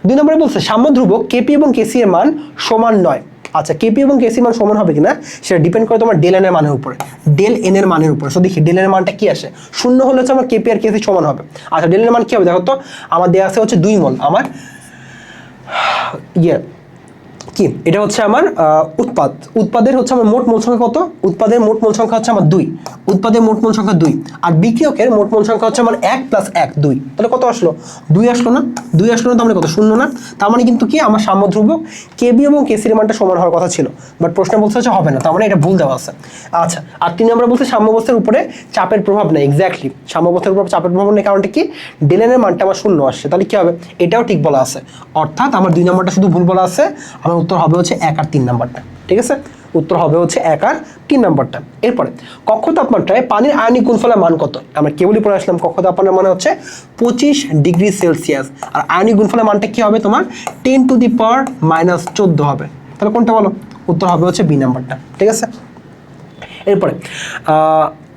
A: 2 নম্বরে বলছে সাম্য ধ্রুবক কেপি এবং কেসি এর মান সমান নয়। আচ্ছা, কেপি এবং কেসি মান সমান হবে কিনা সেটা ডিপেন্ড করে তোমার ডেল এন এর মানের উপরে, সো দেখি ডেল এন এর মানটা কি আসে। 0 হলে হচ্ছে আমার কেপি আর কেসি সমান হবে। আচ্ছা, ডেল এন এর মান কি হবে দেখো তো? আমার দেওয়া আছে হচ্ছে 2 মোল। আমার কি এটা হচ্ছে আমার উৎপাদের হচ্ছে আমার মোট মোল সংখ্যা কত? উৎপাদের মোট মোল সংখ্যা হচ্ছে আমার 2, উৎপাদের মোট মোল সংখ্যা 2, আর বিক্রিয়কের মোট মোল সংখ্যা হচ্ছে আমার 1 + 1 2। তাহলে কত আসলো? 2 আসলো না? তার মানে কত? 0 না? তার মানে কিন্তু কি আমার সাম্য ধ্রুবক কেবি এবং কেসির মানটা সমান হওয়ার কথা ছিল, বাট প্রশ্ন বলছে হচ্ছে হবে না। তার মানে এটা ভুল দেওয়া আছে। আচ্ছা, আর 3 নম্বরে বলছে সাম্যাবস্থার উপরে চাপের প্রভাব নেই। এক্স্যাক্টলি, সাম্যাবস্থার উপর চাপের প্রভাব নেই, কারণটা কি? ডেল এন এর মানটা আমার 0 আসছে। তাহলে কি হবে? এটাও ঠিক বলা আছে। অর্থাৎ আমার 2 নম্বরটা শুধু ভুল বলা আছে। আমার উত্তর হবে হচ্ছে 1 আর 3 নাম্বারটা। ঠিক আছে, উত্তর হবে হচ্ছে 1 আর 3 নাম্বারটা। এরপরে কক্ষ তাপমাত্রায় পানির আয়নিক গুণফলের মান কত? আমরা কেবলই পড়ে আসলাম কক্ষ তাপমাত্রার মানে হচ্ছে 25°C, আর আয়নিক গুণফলের মানটা কি হবে তোমার? 10⁻⁻14 হবে। তাহলে কোনটা বলো? উত্তর হবে হচ্ছে বি নাম্বারটা। ঠিক আছে, এরপরে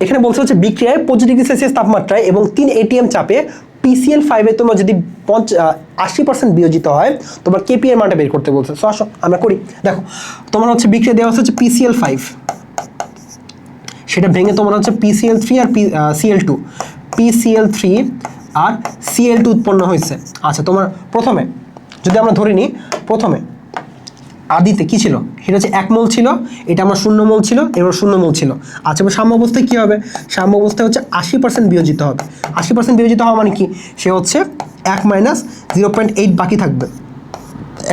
A: এখানে বলছে হচ্ছে বিক্রিয়ায় 25°C তাপমাত্রায় এবং 3 atm চাপে PCl5 এ তোমার যদি 80% বিয়োজিত হয়, তোমার কেপি এর মানটা বের করতে বলছে। সো আসো আমরা করি। দেখো, তোমার হচ্ছে বিক্রিয়া দেওয়া হচ্ছে PCl5, সেটা ভেঙে তোমার হচ্ছে PCl3 আর Cl2, PCl3 আর Cl2 উৎপন্ন হয়েছে। আচ্ছা, তোমার প্রথমে যদি আমরা ধরে নিই, প্রথমে আদিতে কি ছিল? সেটা হচ্ছে 1 মোল ছিল, এটা আমার 0 মোল ছিল, এবার 0 মোল ছিল। আচ্ছা, এবার সাম্য অবস্থায় কি হবে? সাম্য অবস্থায় হচ্ছে 80% বিয়োজিত হবে। 80% বিয়োজিত হওয়া মানে কি? সে হচ্ছে 1 - 0.8 বাকি থাকবে।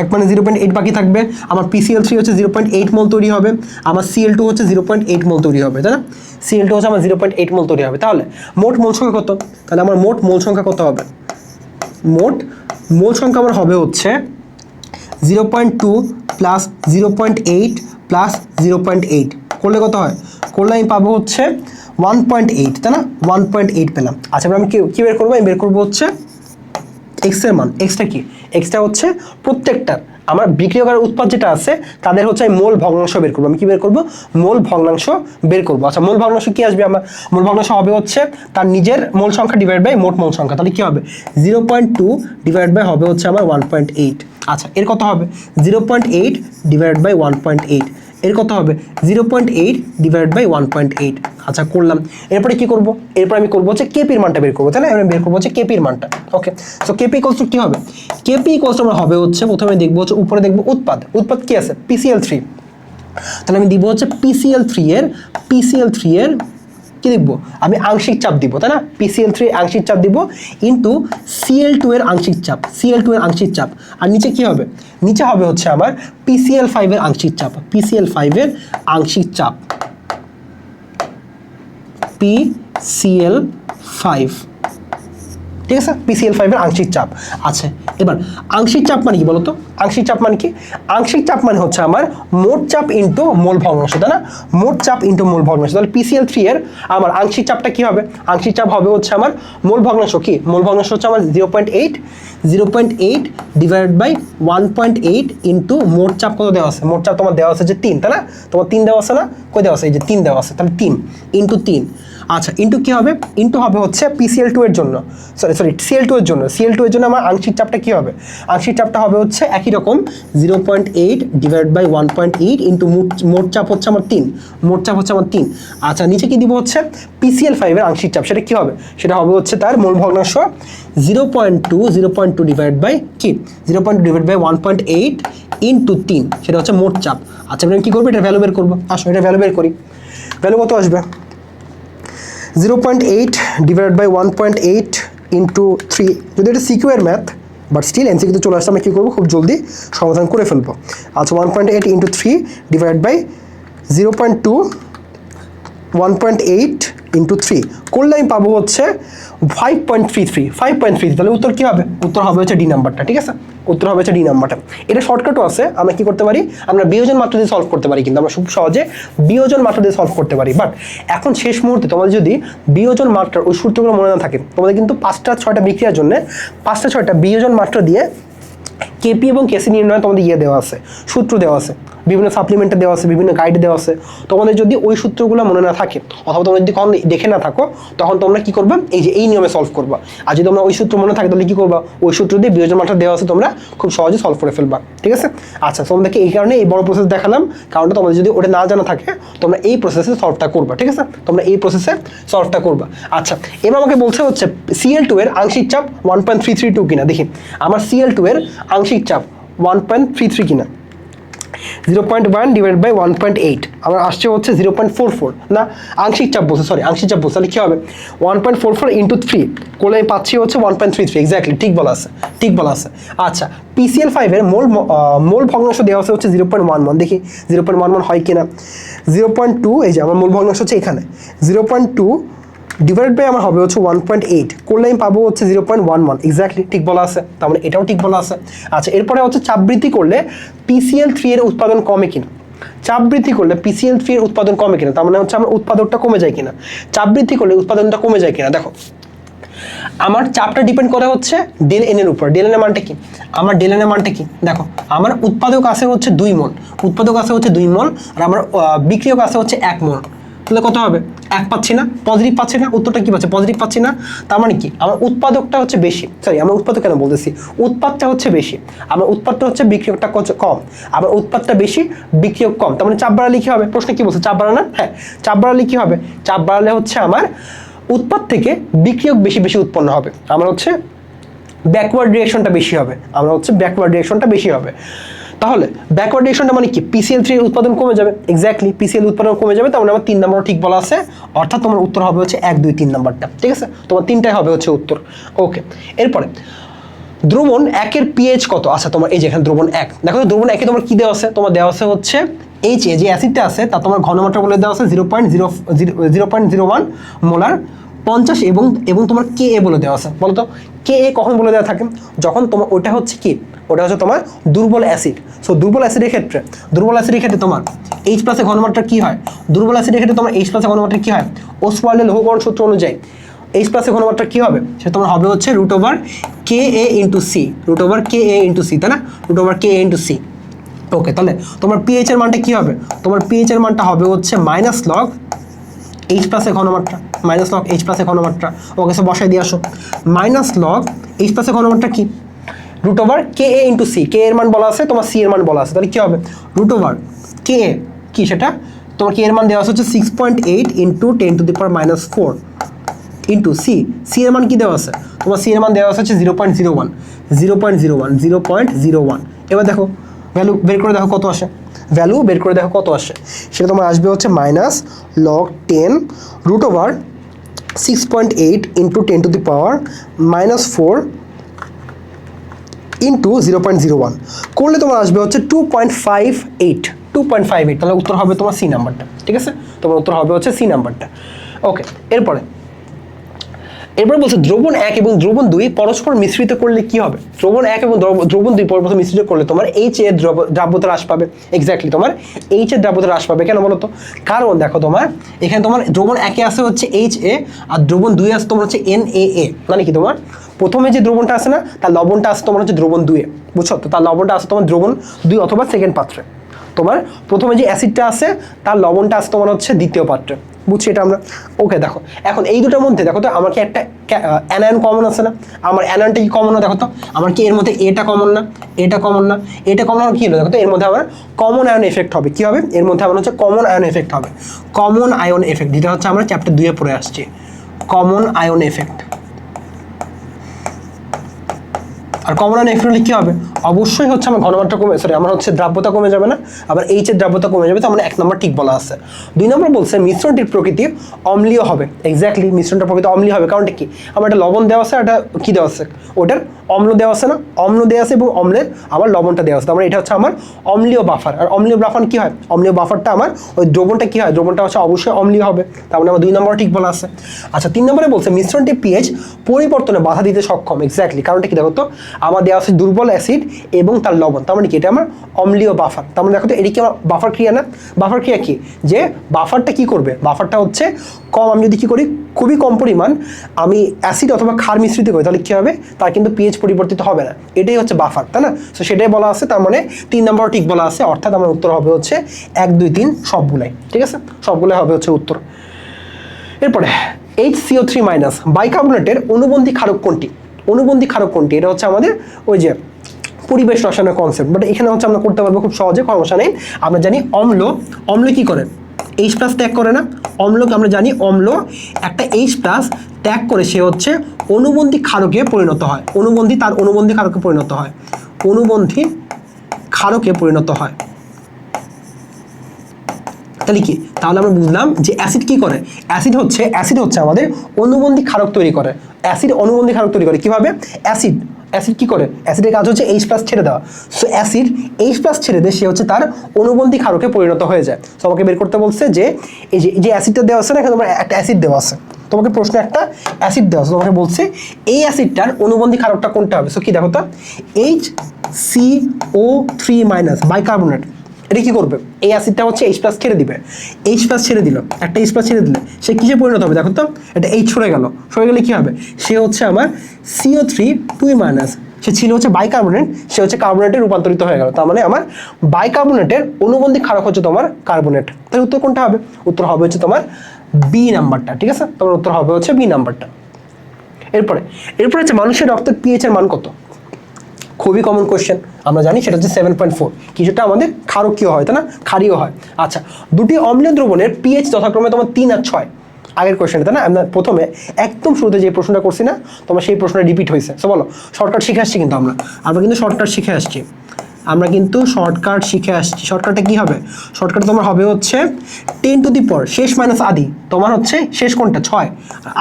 A: এক মানে 0.8 বাকি থাকবে, আমার PCl3 হচ্ছে 0.8 মোল তৈরি হবে, আমার Cl2 হচ্ছে 0.8 মোল তৈরি হবে, তাই না? Cl2 হচ্ছে আমার 0.8 মোল তৈরি হবে। তাহলে মোট মোল সংখ্যা কত? তাহলে আমার মোট মোল সংখ্যা কত হবে? মোট মোল সংখ্যা আমার হবে হচ্ছে 0.2 প্লাস 0.8 প্লাস 0.8 করলে কত হয়? করলে আমি পাবো হচ্ছে 1.8, তাই না? 1.8 পেলাম। আচ্ছা, এবার আমি কি বের করবো? আমি বের করবো হচ্ছে এক্স এর মান। এক্সটা কি? এক্সটা হচ্ছে প্রত্যেকটা আমার বিক্রিয়কের উৎপাদ যেটা আছে তাদের হচ্ছে আমি মোল ভগ্নাংশ বের করবো। আমি কি বের করবো? মোল ভগ্নাংশ বের করবো। আচ্ছা, মোল ভগ্নাংশ কি আসবে? আমার মোল ভগ্নাংশ হবে হচ্ছে তার নিজের মোল সংখ্যা ডিভাইড বাই মোট মোল সংখ্যা। তাহলে কি হবে? 0.2 ডিভাইড বাই হবে হচ্ছে আমার 1.8। আচ্ছা, এর কত হবে? 0.8 ডিভাইড বাই 1.8। এর কত হবে? 0.8 ডিভাইড বাই 1.8। আচ্ছা, করলাম। এরপরে কি করব? এরপর আমি করবো হচ্ছে কেপির মানটা বের করবো, তাই না? আমি বের করবো হচ্ছে কেপির মানটা। ওকে, সো কেপি ইকুয়ালস টু কি হবে? কেপি ইকুয়ালস টু আমার হবে হচ্ছে, প্রথমে দেখবো হচ্ছে উপরে দেখবো উৎপাদ কি আছে? PCl3। তাহলে আমি দিব হচ্ছে PCl3 এর কি লিখবো? আমি আংশিক চাপ দিব, তাই না? PCl3 আংশিক চাপ দিব ইন্টু Cl2 এর আংশিক চাপ, Cl2 এর আংশিক চাপ। আর নিচে কি হবে? নিচে হবে হচ্ছে আমার PCl5 এর আংশিক চাপ, PCl5 এর আংশিক চাপ, PCl5, ঠিক আছে? PCl5 এর আংশিক চাপ। আচ্ছা, এবার আংশিক চাপ মানে কি বলতো? আংশিক চাপ মানে কি? আংশিক চাপ মানে হচ্ছে আমার মোট চাপ ইন্টু মোল ভগ্নাংশ, তাই না? মোট চাপ ইন্টু মোল ভগ্নাংশ। তাহলে PCl3 এর আমার আংশিক চাপটা কি হবে? আংশিক চাপ হবে হচ্ছে আমার মোল ভগ্নাংশ। কি মোল ভগ্নাংশ? হচ্ছে আমার 0.8 ডিভাইড বাই 1.8 ইন্টু মোট চাপ কত দেওয়া আছে? মোট চাপ তোমার দেওয়া আছে যে 3, তাই না? তোমার 3 দেওয়া আছে না? কই দেওয়া আছে? এই যে 3 দেওয়া আছে। তাহলে 3 ইন্টু 3। আচ্ছা, ইন্টু কি হবে? ইন্টু হবে হচ্ছে PCl2 এর জন্য, Cl2 এর জন্য। Cl2 এর জন্য আমার আংশিক চাপটা কি হবে? আংশিক চাপটা হবে হচ্ছে একই রকম 0.8 ডিভাইড বাই 1.8 ইন্টু মোট চাপ হচ্ছে আমার 3। মোট চাপ হচ্ছে আমার 3। আচ্ছা, নিচে কি দিব হচ্ছে PCl5 এর আংশিক চাপ। সেটা কি হবে? সেটা হবে হচ্ছে তার মোল ভগ্নাংশ 0.2 ডিভাইড বাই কি 0.2 ডিভাইড বাই 1.8 ইন্টু 3। সেটা হচ্ছে মোট চাপ। আচ্ছা, আমি কি করবো? এটা ভ্যালু বের করবো। আসো, এটা ভ্যালু বের করি। ভ্যালু কত আসবে? 0.8 ডিভাইড বাই 1.8 ইন্টু 3। যদি এটা সিকিউ এর ম্যাথ, বাট স্টিল এমসিকিউতে চলে আসছে, আমরা কী করবো? খুব জলদি সমাধান করে ফেলবো। আচ্ছা, 1.8 ইন্টু 3 ডিভাইড বাই 0.2 1.8 ইন্টু 3 করলে আমি পাবো হচ্ছে 5.33। তাহলে উত্তর কী হবে? উত্তর হবে হচ্ছে ডি নাম্বারটা, ঠিক আছে? উত্তর হবে হচ্ছে ডি নাম্বারটা। এটা শর্টকাটও আছে, আমরা কি করতে পারি? আমরা বিয়োজন মাত্রা দিয়ে সলভ করতে পারি, কিন্তু আমরা খুব সহজে বিয়োজন মাত্রা দিয়ে সলভ করতে পারি। বাট এখন শেষ মুহূর্তে তোমাদের যদি বিয়োজন মাত্রার ওই সূত্রগুলো মনে না থাকে, তোমাদের কিন্তু 5টা-6টা বিক্রিয়ার জন্য 5টা-6টা বিয়োজন মাত্রা দিয়ে কেপি এবং কেসি নির্ণয় তোমাদের দেওয়া আছে, সূত্র দেওয়া আছে, বিভিন্ন সাপ্লিমেন্টে দেওয়া আছে, বিভিন্ন গাইডে দেওয়া আছে। তোমাদের যদি ওই সূত্রগুলো মনে না থাকে অথবা তোমরা যদি কখন দেখে না থাকো, তখন তোমরা কি করবে? এই নিয়মে সলভ করবা। আর যদি তোমরা ওই সূত্র মনে থাকে তাহলে কি করবা? ওই সূত্র দিয়ে বিয়োজন মাত্রা দেওয়া আছে, তোমরা খুব সহজে সলভ করে ফেলবা, ঠিক আছে? আচ্ছা, তোমাদেরকে এই কারণে এই বড় প্রসেস দেখালাম, কারণটা তোমাদের যদি ওটা না জানা থাকে তোমরা এই প্রসেসে সলভটা করবা, ঠিক আছে? তোমরা এই প্রসেসে সলভটা করবা। আচ্ছা, এবার আমাকে বলছে হচ্ছে Cl2 এর আংশিক চাপ 1.332 কিনা। দেখি আমার Cl2 এর আংশিক চাপ 1.33 কিনা। 0.1 ডিভাইড বাই 1.8 আমার আসছে হচ্ছে 0.44। না, আংশিক চাপ বলছে, সরি আংশিক চাপ বলছে। তাহলে কী হবে? 1.44 ইন্টু 3 করলে আমি পাচ্ছি হচ্ছে 1.33। এক্স্যাক্টলি ঠিক বলা আছে, ঠিক বলা আছে। আচ্ছা, PCl5 এর মোল ভগ্নাংশ দেওয়া আছে হচ্ছে 0.11। দেখি 0.11 হয় কিনা। 0.2, এই যে আমার মোল ভগ্নাংশ হচ্ছে এখানে 0.2 ডিভাইড বাই আমার হবে হচ্ছে 1.8 করলে আমি পাবো হচ্ছে 0.11। এক্স্যাক্টলি ঠিক বলা আছে, তার মানে এটাও ঠিক বলা আছে। আচ্ছা, এরপরে হচ্ছে চাপ বৃদ্ধি করলে PCl3 এর উৎপাদন কমে কিনা। চাপ বৃদ্ধি করলে PCl3 এর উৎপাদন কমে কিনা, তার মানে হচ্ছে আমার উৎপাদকটা কমে যায় কিনা। চাপ বৃদ্ধি করলে উৎপাদনটা কমে যায় কিনা। দেখো, আমার চাপটা ডিপেন্ড করে হচ্ছে ডেল এন এর উপর। ডেল এন এর মানটা কি? আমার ডেল এন এর মানটা কি? দেখো, আমার উৎপাদক আছে হচ্ছে 2 মোল, উৎপাদক আছে হচ্ছে 2 মোল, আর আমার বিক্রিয়ক আছে হচ্ছে 1 মোল। তাহলে কত হবে? 1 পাচ্ছি না, পজিটিভ পাচ্ছি না। উত্তরটা কি পাচ্ছে? পজিটিভ পাচ্ছি না। তার মানে কি? আমার উৎপাদকটা হচ্ছে বেশি, সরি আমার উৎপাদক কেন বলতেছি, উৎপাদটা হচ্ছে বেশি, আমার উৎপাদটা হচ্ছে বিক্রিয়কটা কম, আমার উৎপাদটা বেশি, বিক্রিয়ক কম। তার মানে চাপ বাড়ালে কি হবে? প্রশ্নে কি বলছে? চাপ বাড়ানো। হ্যাঁ, চাপ বাড়ালে কি হবে? চাপ বাড়ালে হচ্ছে আমার উৎপাদ থেকে বিক্রিয়ক বেশি বেশি উৎপন্ন হবে, আমার হচ্ছে ব্যাকওয়ার্ড রিঅ্যাকশনটা বেশি হবে, আমরা হচ্ছে ব্যাকওয়ার্ড রিঅ্যাকশনটা বেশি হবে। তাহলে ব্যাকওয়ার্ড রিঅ্যাকশনটা মানে কি? PCl3 এর উৎপাদন কমে যাবে। এক্স্যাক্টলি PCl উৎপাদন কমে যাবে, তার মানে আমার 3 নম্বর ঠিক বলা আছে। অর্থাৎ তোমার উত্তর হবে হচ্ছে 1, 2, 3 নাম্বারটা, ঠিক আছে? তোমার 3টাই হবে হচ্ছে উত্তর। ওকে, এরপরে দ্রবণ একের পিএইচ কত? আচ্ছা তোমার এই যে এখানে দ্রবণ এক, দেখো তো দ্রবণ একে তোমার কি দেওয়া আছে? তোমার দেওয়া আছে হচ্ছে এইচ এ যে অ্যাসিডটা আছে তা তোমার ঘনমাত্রা বলে দেওয়া আছে 0.01 মোলার 50 এবং তোমার কে এ বলে দেওয়া আছে। বলো তো কে এ কখন বলে দেওয়া থাকে? যখন তোমার ওটা হচ্ছে কি, ওটা হচ্ছে তোমার দুর্বল অ্যাসিড। সো দুর্বল অ্যাসিডের ক্ষেত্রে তোমার এইচ প্লাসের ঘনমাত্রা কি হয়? দুর্বল অ্যাসিডের ক্ষেত্রে তোমার এইচ প্লাসের ঘনমাত্রা কি হয়? ওসওয়াল্ডের লৌহকরণ সূত্র অনুযায়ী এইচ প্লাসের ঘনমাত্রা কি হবে? সেটা তোমার হবে হচ্ছে √KA × C, তাই না? √KA × C। ওকে, তাহলে তোমার পিএইচ এর মানটা কি হবে? তোমার পিএইচ এর মানটা হবে হচ্ছে -log এইচ প্লাসের ঘনমাত্রা, ওকে সব বসাই দিয়ে আসো। -log এইচ প্লাসের ঘনমাত্রা কি? √KA × C, কে এর মান বলা আছে, তোমার সি এর মান বলা আছে, তাহলে কি হবে? √KA কি সেটা? তোমার কে এর মান দেওয়া আছে হচ্ছে 6.8 × 10⁻⁴ ইন্টু সি এর মান কি দেওয়া আছে? তোমার সি এর মান দেওয়া আছে হচ্ছে 0.01। এবার দেখো ভ্যালু বের করে দেখো কত আসে। সেটা তোমার আসবে হচ্ছে -log 10 √6.8 × 10⁻⁴ ইন্টু 0.01 করলে তোমার আসবে হচ্ছে 2.58। তাহলে উত্তর হবে তোমার সি নাম্বারটা, ঠিক আছে? তোমার উত্তর হবে হচ্ছে সি নাম্বারটা। ওকে, এরপরে বলছে দ্রবণ 1 এবং দ্রবণ 2 পরস্পর মিশ্রিত করলে কি হবে? দ্রবণ 1 এবং দ্রবণ 2 পরস্পর মিশ্রিত করলে তোমার এইচ এর দ্রাব্যতা হ্রাস পাবে। এক্স্যাক্টলি তোমার এইচ এর দ্রাব্যতা হ্রাস পাবে। কেন বলো তো? কারণ দেখো তোমার এখানে তোমার দ্রবণ 1 এ আছে হচ্ছে এইচ এ আর দ্রবণ 2 এ আছে তোমার হচ্ছে NaA, মানে কি তোমার প্রথমে যে দ্রবণটা আছে না তার লবণটা আছে তোমার হচ্ছে দ্রবণ 2 এ, বুঝছো তো? তার লবণটা আছে তোমার দ্রবণ 2 অথবা সেকেন্ড পাত্রে। তোমার প্রথমে যে অ্যাসিডটা আছে তার লবণটা আছে তোমার হচ্ছে দ্বিতীয় পাত্রে, বুঝছি এটা আমরা। ওকে, দেখো এখন এই দুটোর মধ্যে দেখো তো আমার কি একটা অ্যানায়ন কমন আছে না? আমার অ্যানায়নটা কি কমন না? দেখো তো আমার কি এর মধ্যে এটা কমন না? এটা কমন কি হলো? দেখো তো এর মধ্যে আমার কমন আয়ন এফেক্ট হবে। কি হবে? এর মধ্যে আমার হচ্ছে কমন আয়ন এফেক্ট হবে। কমন আয়ন এফেক্ট যেটা হচ্ছে আমরা চ্যাপ্টার 2 এ পড়ে আসছি, কমন আয়ন এফেক্ট। আর কমন আয়ন এফেক্ট হলে কি হবে? অবশ্যই হচ্ছে আমার ঘনমাত্রা কমে, আমার হচ্ছে দ্রাব্যতা কমে যাবে না, আবার এইচ এর দ্রাব্যতা কমে যাবে। তো আমরা 1 নম্বর ঠিক বলা আছে। 2 নম্বর বলছে মিশ্রণটির প্রকৃতি অম্লীয় হবে। এক্স্যাক্টলি মিশ্রণটার প্রকৃতি অম্লীয় হবে। কারণটা কি? আমার একটা লবণ দেওয়া আছে, একটা কি দেওয়া আছে, ওটার অম্ল দেওয়া আছে না? অম্ল দেওয়া আছে এবং অম্লের আবার লবণটা দেওয়া আছে। তার মানে এটা হচ্ছে আমার অম্লীয় বাফার। আর অম্লীয় বাফার কি হয়? অম্লীয় বাফারটা আমার ওই দ্রবণটা কি হয়? দ্রবণটা হচ্ছে অবশ্যই অম্লীয় হবে। তার মানে আমার 2 নম্বর ঠিক বলা আছে। আচ্ছা, 3 নম্বরে বলছে মিশ্রণটি পিএইচ পরিবর্তনে বাধা দিতে সক্ষম। এক্স্যাক্টলি কারণটা কি? দেখো তো আমার দেওয়া আছে দুর্বল অ্যাসিড এবং তার লবণ, তার মানে কি এটা আমার অম্লীয় বাফার। তার মানে দেখো তো এটি কি আমার বাফার ক্রিয়া না? বাফার ক্রিয়া কি? যে বাফারটা কি করবে? বাফারটা হচ্ছে কম, আমি যদি কি করি খুবই কম পরিমাণ আমি অ্যাসিড অথবা ক্ষার মিশ্রিত করি তাহলে কি হবে? তার কিন্তু পিএইচ পরিবর্তিত হবে না। এটাই হচ্ছে বাফার, তাই না? সো সেটাই বলা আছে। তার মানে 3 নম্বর ঠিক বলা আছে, অর্থাৎ আমার উত্তর হবে হচ্ছে 1, 2, 3 সবগুলাই, ঠিক আছে? সবগুলাই হবে হচ্ছে উত্তর। এরপরে HCO3- বাইকার্বনেটের অনুবন্ধী ক্ষারক কোনটি? এটা হচ্ছে আমাদের ওই যে পরিবেশ রসায়নের কনসেপ্ট, বাট এখানে হচ্ছে আমরা করতে পারবো খুব সহজে, সমস্যা নেই। আমরা জানি অম্ল কি করে? H+ ত্যাগ করে না? অম্লকে আমরা জানি অম্ল একটা H+ ত্যাগ করে সে হচ্ছে অনুবন্ধী ক্ষারকে পরিণত হয়। অনুবন্ধী ক্ষারকে পরিণত হয়। তাহলে কি? তাহলে আমরা বুঝলাম যে অ্যাসিড কি করে? অ্যাসিড হচ্ছে আমাদের অনুবন্ধী ক্ষারক তৈরি করে। অনুবন্ধী ক্ষারক তৈরি করে কিভাবে? অ্যাসিড কি করে? অ্যাসিডের কাজ হচ্ছে H+ ছেড়ে দেওয়া। সো অ্যাসিড H+ ছেড়ে দিয়ে সে হচ্ছে তার অনুবন্ধী ক্ষারকে পরিণত হয়ে যায়। সো আমাকে বের করতে বলছে যে এই যে অ্যাসিডটা দেওয়া আছে না, এখানে তোমার একটা অ্যাসিড দেওয়া আছে, তোমাকে প্রশ্নে একটা অ্যাসিড দেওয়া আছে, তোমাকে বলছে এই অ্যাসিডটার অনুবন্ধী ক্ষারকটা কোনটা হবে? সো কি দেখো তো HCO3- বাইকার্বনেট এটা কি করবে? এই অ্যাসিডটা হচ্ছে H+ ছেড়ে দিবে। ছেড়ে দিল, একটা H+ ছেড়ে দিলে সে কিসে পরিণত হবে? দেখো তো এটা H সরে গেলে কি হবে? সে হচ্ছে আমার CO3 সে ছিল হচ্ছে বাইকার্বনেট, সে হচ্ছে কার্বনেটে রূপান্তরিত হয়ে গেল। তার মানে আমার বাইকার্বনেটের অনুবন্ধী ক্ষারক হচ্ছে তোমার কার্বনেট। তাহলে উত্তর কোনটা হবে? উত্তর হবে হচ্ছে তোমার বি নাম্বারটা, ঠিক আছে? তোমার উত্তর হবে হচ্ছে বি নাম্বারটা। এরপরে হচ্ছে মানুষের রক্তের পিএইচ এর মান কত? খুবই কমন কোশ্চেন, আমরা জানি সেটা হচ্ছে 7.4। কিছুটা আমাদের ক্ষারকীয় হয়, তাই না? ক্ষারীয় হয়। আচ্ছা, দুটি অম্লীয় দ্রবণের পিএইচ যথাক্রমে তোমার 3 আর 6। আগের কোশ্চেনটা, তাই না? আমরা প্রথমে একদম শুরুতে যে প্রশ্নটা করছি না, তোমার সেই প্রশ্নটা রিপিট হয়েছে। সো বলো, শর্টকাট শিখে আসছি কিন্তু আমরা কিন্তু শর্টকাট শিখে আসছি। শর্টকাটে কি হবে? শর্টকাটে তোমার হবে হচ্ছে 10⁻, শেষ মাইনাস আদি। তোমার হচ্ছে শেষ কোনটা? 6,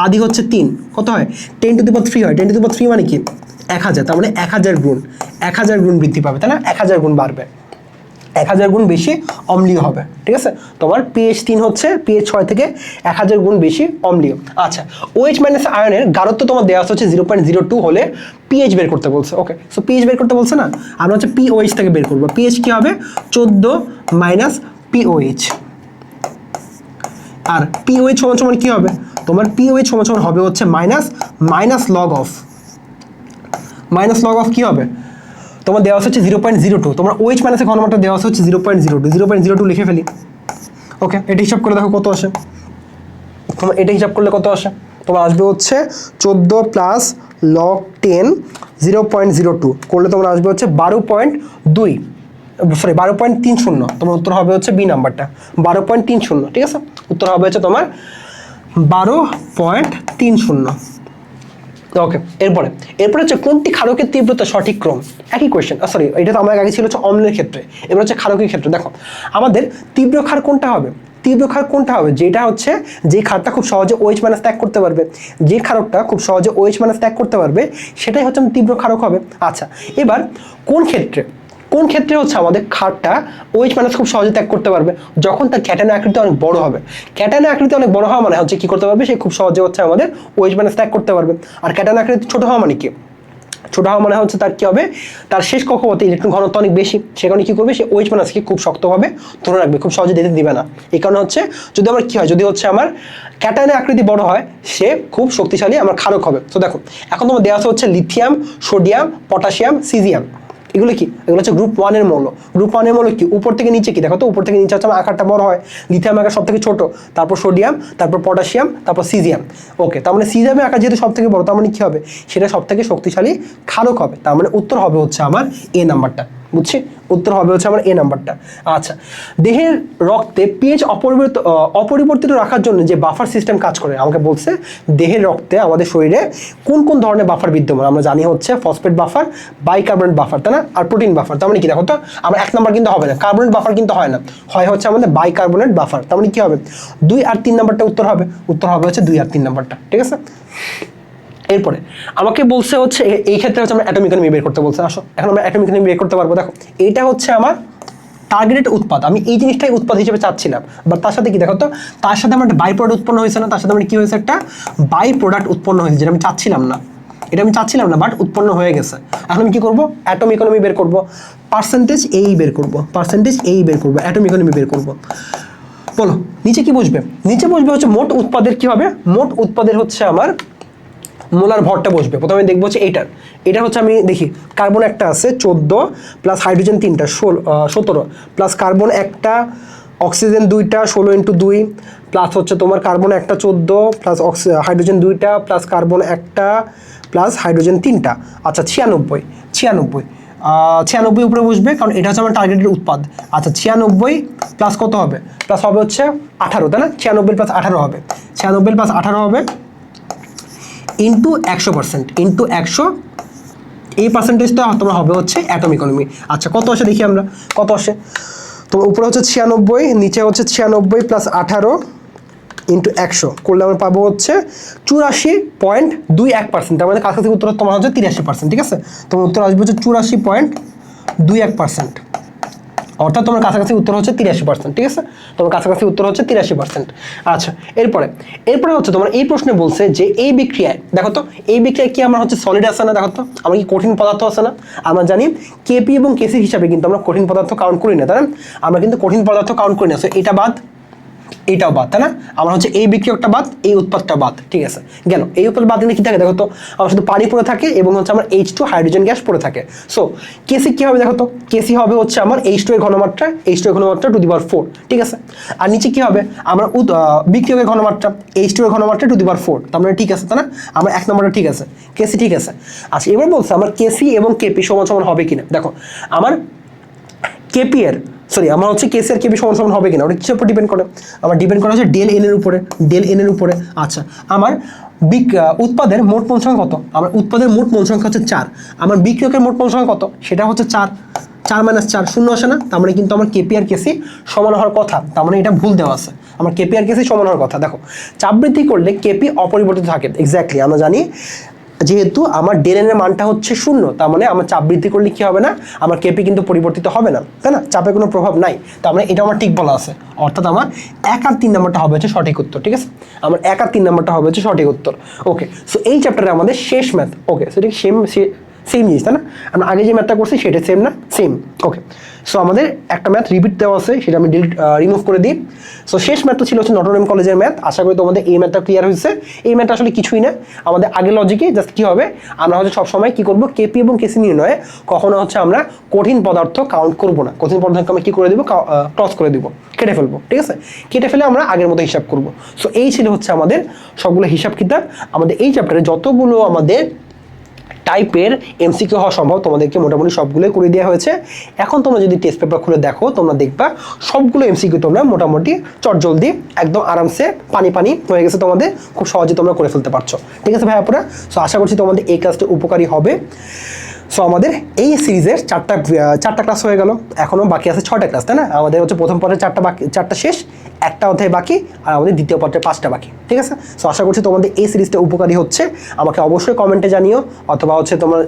A: আদি হচ্ছে 3, কত হয়? 10⁻³ হয়। 10⁻³ মানে কি? 1000, তার মানে 1000 গুণ বৃদ্ধি পাবে, তাই না? 1000 গুণ বাড়বে, 1000 গুণ বেশি অম্লীয় হবে, ঠিক আছে? তোমার pH 3 হচ্ছে pH 6 থেকে 1000 গুণ বেশি অম্লীয়। আচ্ছা, OH মাইনাস আয়নের গাঢ়ত্ব তোমার দেওয়া হচ্ছে 0.02 হলে pH বের করতে বলছে। ওকে, সো pH বের করতে বলছে না, আমরা হচ্ছে POH থেকে বের করবো। pH কি হবে? 14 মাইনাস POH। আর POH সমান সমান কি হবে? তোমার POH সমান সমান হবে হচ্ছে মাইনাস লগ অফ কি হবে? তোমার দেওয়া হচ্ছে 0.02, তোমার OH মাইনাসের ঘনমাত্রা দেওয়া হচ্ছে 0.02 লিখে ফেলি। ওকে, এটা হিসাব করে দেখো কত আসে। তোমার এটা হিসাব করলে কত আসে? তোমার আসবে হচ্ছে 14 প্লাস লগ 10 0.02 করলে তোমার আসবে হচ্ছে 12.30। তোমার উত্তর হবে হচ্ছে বি নাম্বারটা, 12.30। ঠিক আছে, উত্তর হবে হচ্ছে তোমার 12.30। ওকে, এরপরে হচ্ছে কোনটি ক্ষারকের তীব্রতা সঠিক ক্রম? একই কোয়েশ্চেন, সরি, এটা তো আমার আগে ছিল হচ্ছে অম্লের ক্ষেত্রে, এবার হচ্ছে ক্ষারকের ক্ষেত্রে। দেখো আমাদের তীব্র ক্ষার কোনটা হবে? যেটা হচ্ছে যে ক্ষারটা খুব সহজে OH মাইনাস ত্যাগ করতে পারবে, যে ক্ষারকটা খুব সহজে OH মাইনাস ত্যাগ করতে পারবে সেটাই হচ্ছে তীব্র ক্ষারক হবে। আচ্ছা, এবার কোন ক্ষেত্রে হচ্ছে আমাদের ক্ষারটা OH মাইনাস খুব সহজে ত্যাগ করতে পারবে? যখন তার ক্যাটায়ন আকৃতি অনেক বড় হবে। ক্যাটায়ন আকৃতি অনেক বড় হওয়া মানে হচ্ছে কি করতে পারবে? সে খুব সহজে হচ্ছে আমাদের OH মাইনাস ত্যাগ করতে পারবে। আর ক্যাটায়ন আকৃতি ছোট হওয়া মানে কি? ছোট হওয়া মানে হচ্ছে তার কি হবে? তার শেষ কক্ষপথে ইলেকট্রন ঘনত্ব অনেক বেশি, সে কারণে কি করবে? সে OH মাইনাসকে খুব শক্তভাবে ধরে রাখবে, খুব সহজে যেতে দিবে না। এই কারণে হচ্ছে যদি আমার কি হয়, যদি হচ্ছে আমার ক্যাটায়নের আকৃতি বড় হয়, সে খুব শক্তিশালী আমার ক্ষারক হবে। তো দেখো এখন তোমার দেওয়া হচ্ছে লিথিয়াম, সোডিয়াম, পটাশিয়াম, সিজিয়াম। এগুলো কি? এগুলো হচ্ছে গ্রুপ 1 এর মৌল। গ্রুপ 1 এর মৌল কি? উপর থেকে নিচে কি দেখো তো, উপর থেকে নিচে হচ্ছে আমার আকারটা বড় হয়, লিথিয়াম আকার সব থেকে ছোট, তারপর সোডিয়াম, তারপর পটাশিয়াম, তারপর সিজিয়াম। ওকে, তার মানে সিজিয়ামের আকার যেহেতু সব থেকে বড়, তার মানে কি হবে? সেটা সব থেকে শক্তিশালী ক্ষারক হবে। তার মানে উত্তর হবে হচ্ছে আমার এ নাম্বারটা। বুঝছি? উত্তর হবে হচ্ছে আমার এ নাম্বারটা। আচ্ছা, দেহের রক্তে pH অপরিবর্তিত রাখার জন্য যে বাফার সিস্টেম কাজ করে, আমাকে বলছে দেহের রক্তে আমাদের শরীরে কোন কোন ধরনের বাফার বিদ্যমান। আমরা জানি হচ্ছে ফসফেট বাফার, বাইকার্বনেট বাফার, তাই না? আর প্রোটিন বাফার। তার মানে কি দেখো তো, আমরা 1 নাম্বার কিন্তু হবে না, কার্বনেট বাফার কিন্তু হয় না, হয় হচ্ছে আমাদের বাইকার্বনেট বাফার। তার মানে কি হবে? 2 আর 3 নাম্বারটা উত্তর হবে হচ্ছে 2 আর 3 নাম্বারটা। ঠিক আছে, এরপরে আমাকে বলছে হচ্ছে এই ক্ষেত্রে হচ্ছে আমরা অ্যাটমিক ইকোনমি বের করতে বলছে। আসো এখন আমরা অ্যাটমিক ইকোনমি বের করতে পারবো। দেখো এইটা হচ্ছে আমার টার্গেটেড উৎপাদ, আমি এই জিনিসটাই উৎপাদ হিসেবে চাচ্ছিলাম, বাট তার সাথে কি দেখো তো, তার সাথে আমার একটা বাই প্রোডাক্ট উৎপন্ন হয়েছে না, তার সাথে আমার কি হয়েছে? একটা বাই প্রোডাক্ট উৎপন্ন হয়েছে, যেটা আমি চাচ্ছিলাম না, বাট উৎপন্ন হয়ে গেছে। এখন আমি কি করবো? অ্যাটমিক ইকোনমি বের করবো, পার্সেন্টেজ এই বের করবো, অ্যাটমিক ইকোনমি বের করবো। বলো নিচে কি বসবে? নিচে বসবে হচ্ছে মোট উৎপাদের কি হবে? মোট উৎপাদের হচ্ছে আমার মোলার ভরটা বসবে। প্রথমে দেখবো হচ্ছে এটা হচ্ছে আমি দেখি কার্বন একটা আছে 14 প্লাস হাইড্রোজেন 3টা 17 প্লাস কার্বন একটা, অক্সিজেন 2টা 16 × 2 প্লাস হচ্ছে তোমার কার্বন একটা 14 প্লাস হাইড্রোজেন 2টা প্লাস কার্বন একটা প্লাস হাইড্রোজেন 3টা। আচ্ছা 96 উপরে বসবে, কারণ এটা হচ্ছে আমার টার্গেটের উৎপাদ। আচ্ছা 96 প্লাস কত হবে? প্লাস হবে হচ্ছে 18, তাই না? 96 প্লাস 18 হবে, 96 প্লাস 18 হবে ইন্টু 100%, ইন্টু 100। এই পার্সেন্টেজটা তোমার হবে হচ্ছে অ্যাটমিক ইকোনমি। আচ্ছা কত আসে দেখি আমরা, কত আসে? তোমার উপরে হচ্ছে 96, নিচে হচ্ছে 96 প্লাস 18 ইন্টু 100 করলে আমরা পাবো হচ্ছে 84.21%। তার মানে কাছাকাছি উত্তর তোমার হচ্ছে 83%। ঠিক আছে, তোমার উত্তর আসবে হচ্ছে 84.21%, অর্থাৎ তোমার কাছাকাছি উত্তর হচ্ছে 83%। ঠিক আছে, তোমার কাছাকাছি উত্তর হচ্ছে 83%। আচ্ছা এরপরে হচ্ছে তোমার এই প্রশ্নে বলছে যে এই বিক্রিয়ায় দেখো তো, এই বিক্রিয়ায় কি আমরা হচ্ছে সলিড আছে না? দেখো তো আমরা কি কঠিন পদার্থ আছে না? আমরা জানি কেপি এবং কেসি হিসাবে কিন্তু আমরা কঠিন পদার্থ কাউন্ট করি না, তাই না? আমরা কিন্তু কঠিন পদার্থ কাউন্ট করি না। সো এটা বাদ, এটাও বাদ, তাই না? আমার হচ্ছে এই বিক্রিয়কটা বাদ, এই উৎপাদটা বাদ। ঠিক আছে, গেল। এই উৎপাদ বাদ দিলে কি থাকে দেখো তো, আমার শুধু পানি পড়ে থাকে এবং হচ্ছে আমার H2 হাইড্রোজেন গ্যাস পড়ে থাকে। সো কেসি কি হবে দেখো তো, কেসি হবে হচ্ছে আমার H2 এর ঘনমাত্রা, টু দি পাওয়ার 4। ঠিক আছে, আর নিচে কি হবে? আমার বিক্রিয়কের ঘনমাত্রা H2 এর ঘনমাত্রা টু দি পাওয়ার 4। তার মানে ঠিক আছে, তাই না? আমার 1 নম্বরটা ঠিক আছে, কেসি ঠিক আছে। আচ্ছা এবার বলছে আমার কেসি এবং কেপি সমান সমান হবে কিনা। দেখো আমার কেপি এর আমার হচ্ছে কেসি আর কেপি সমান সমান হবে কিনা, ওটা কিসের উপর ডিপেন্ড করে? আমার ডিপেন্ড করা হচ্ছে ডেল এন এর উপরে। আচ্ছা আমার উৎপাদের মোট মোল সংখ্যা কত? আমার উৎপাদের মোট মোল সংখ্যা হচ্ছে 4। আমার বিক্রিয়কের মোট মোল সংখ্যা কত? সেটা হচ্ছে 4 4 - 4 শূন্য আসে না? তার মানে কিন্তু আমার কেপি আর কেসি সমান হওয়ার কথা, তার মানে এটা ভুল দেওয়া আছে। আমার কেপি আর কেসি সমান হওয়ার কথা। দেখো চাপ বৃদ্ধি করলে কেপি অপরিবর্তিত থাকে, এক্স্যাক্টলি আমরা জানি যেহেতু আমার ডেল এর মানটা হচ্ছে 0, তার মানে আমার চাপ বৃদ্ধি করলে কি হবে না, আমার কেপি কিন্তু পরিবর্তিত হবে না, তাই না? চাপে কোনো প্রভাব নাই, তার মানে এটা আমার ঠিক বলা আছে। অর্থাৎ আমার 1 আর 3 নাম্বারটা হবে হচ্ছে সঠিক উত্তর, ঠিক আছে? আমার 1 আর 3 নাম্বারটা হবে হচ্ছে সঠিক উত্তর। ওকে, সো এই চ্যাপ্টারে আমাদের শেষ ম্যাথ। ওকে, সো এটা সেম জিনিস, তাই না? আমরা আগে যে ম্যাথটা করছি সেটা সেম না? সেম। ওকে, সো আমাদের একটা ম্যাথ রিপিট দেওয়া আছে, সেটা আমি রিমুভ করে দিই। সো শেষ ম্যাথটা ছিল হচ্ছে নটর ডেম কলেজের ম্যাথ। আশা করি তোমাদের এই ম্যাথটা ক্লিয়ার হয়েছে। এই ম্যাথটা আসলে কিছুই না, আমাদের আগের লজিকে জাস্ট কী হবে, আমরা হচ্ছে সবসময় কী করবো, কেপি এবং কেসি নির্ণয়ে কখনো হচ্ছে আমরা কঠিন পদার্থ কাউন্ট করবো না। কঠিন পদার্থকে আমরা কী করে দেবো, ক্রস করে দিব, কেটে ফেলবো, ঠিক আছে? কেটে ফেলে আমরা আগের মতো হিসাব করবো। সো এই ছিল হচ্ছে আমাদের সবগুলো হিসাব কিতাব। আমাদের এই চ্যাপ্টারে যতগুলো আমাদের টাইপের এমসিকিউ হওয়া সম্ভব তোমাদেরকে মোটামুটি সবগুলোই করে দেওয়া হয়েছে। এখন তোমরা যদি টেস্ট পেপার খুলে দেখো, তোমরা দেখবা সবগুলো এমসিকিউ তোমরা মোটামুটি চটজলদি একদম আরামসে পানি পানি হয়ে গেছে, তোমাদের খুব সহজে তোমরা করে ফেলতে পারছো, ঠিক আছে ভাই আপুরা? সো আশা করছি তোমাদের এই ক্লাসটা উপকারী হবে। সো আমাদের এই সিরিজের চারটা ক্লাস হয়ে গেল, এখনও বাকি আছে 6টা ক্লাস, তাই না? আমাদের হচ্ছে প্রথম পর্যায়ে 4টা শেষ, একটা অধ্যায় বাকি, আর আমাদের দ্বিতীয় পর্যায়ে 5টা বাকি, ঠিক আছে? সো আশা করছি তোমাদের এই সিরিজটা উপকারী হচ্ছে। আমাকে অবশ্যই কমেন্টে জানিও, অথবা হচ্ছে তোমার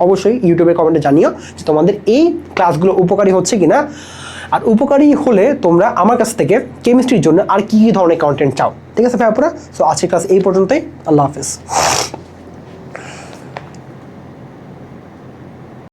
A: অবশ্যই ইউটিউবে কমেন্টে জানিও যে তোমাদের এই ক্লাসগুলো উপকারী হচ্ছে কিনা। আর উপকারী হলে তোমরা আমার কাছ থেকে কেমিস্ট্রির জন্য আর কী কী ধরনের কন্টেন্ট চাও, ঠিক আছে ভাই আপুরা? সো আজকের ক্লাস এই পর্যন্তই। আল্লাহ হাফেজ।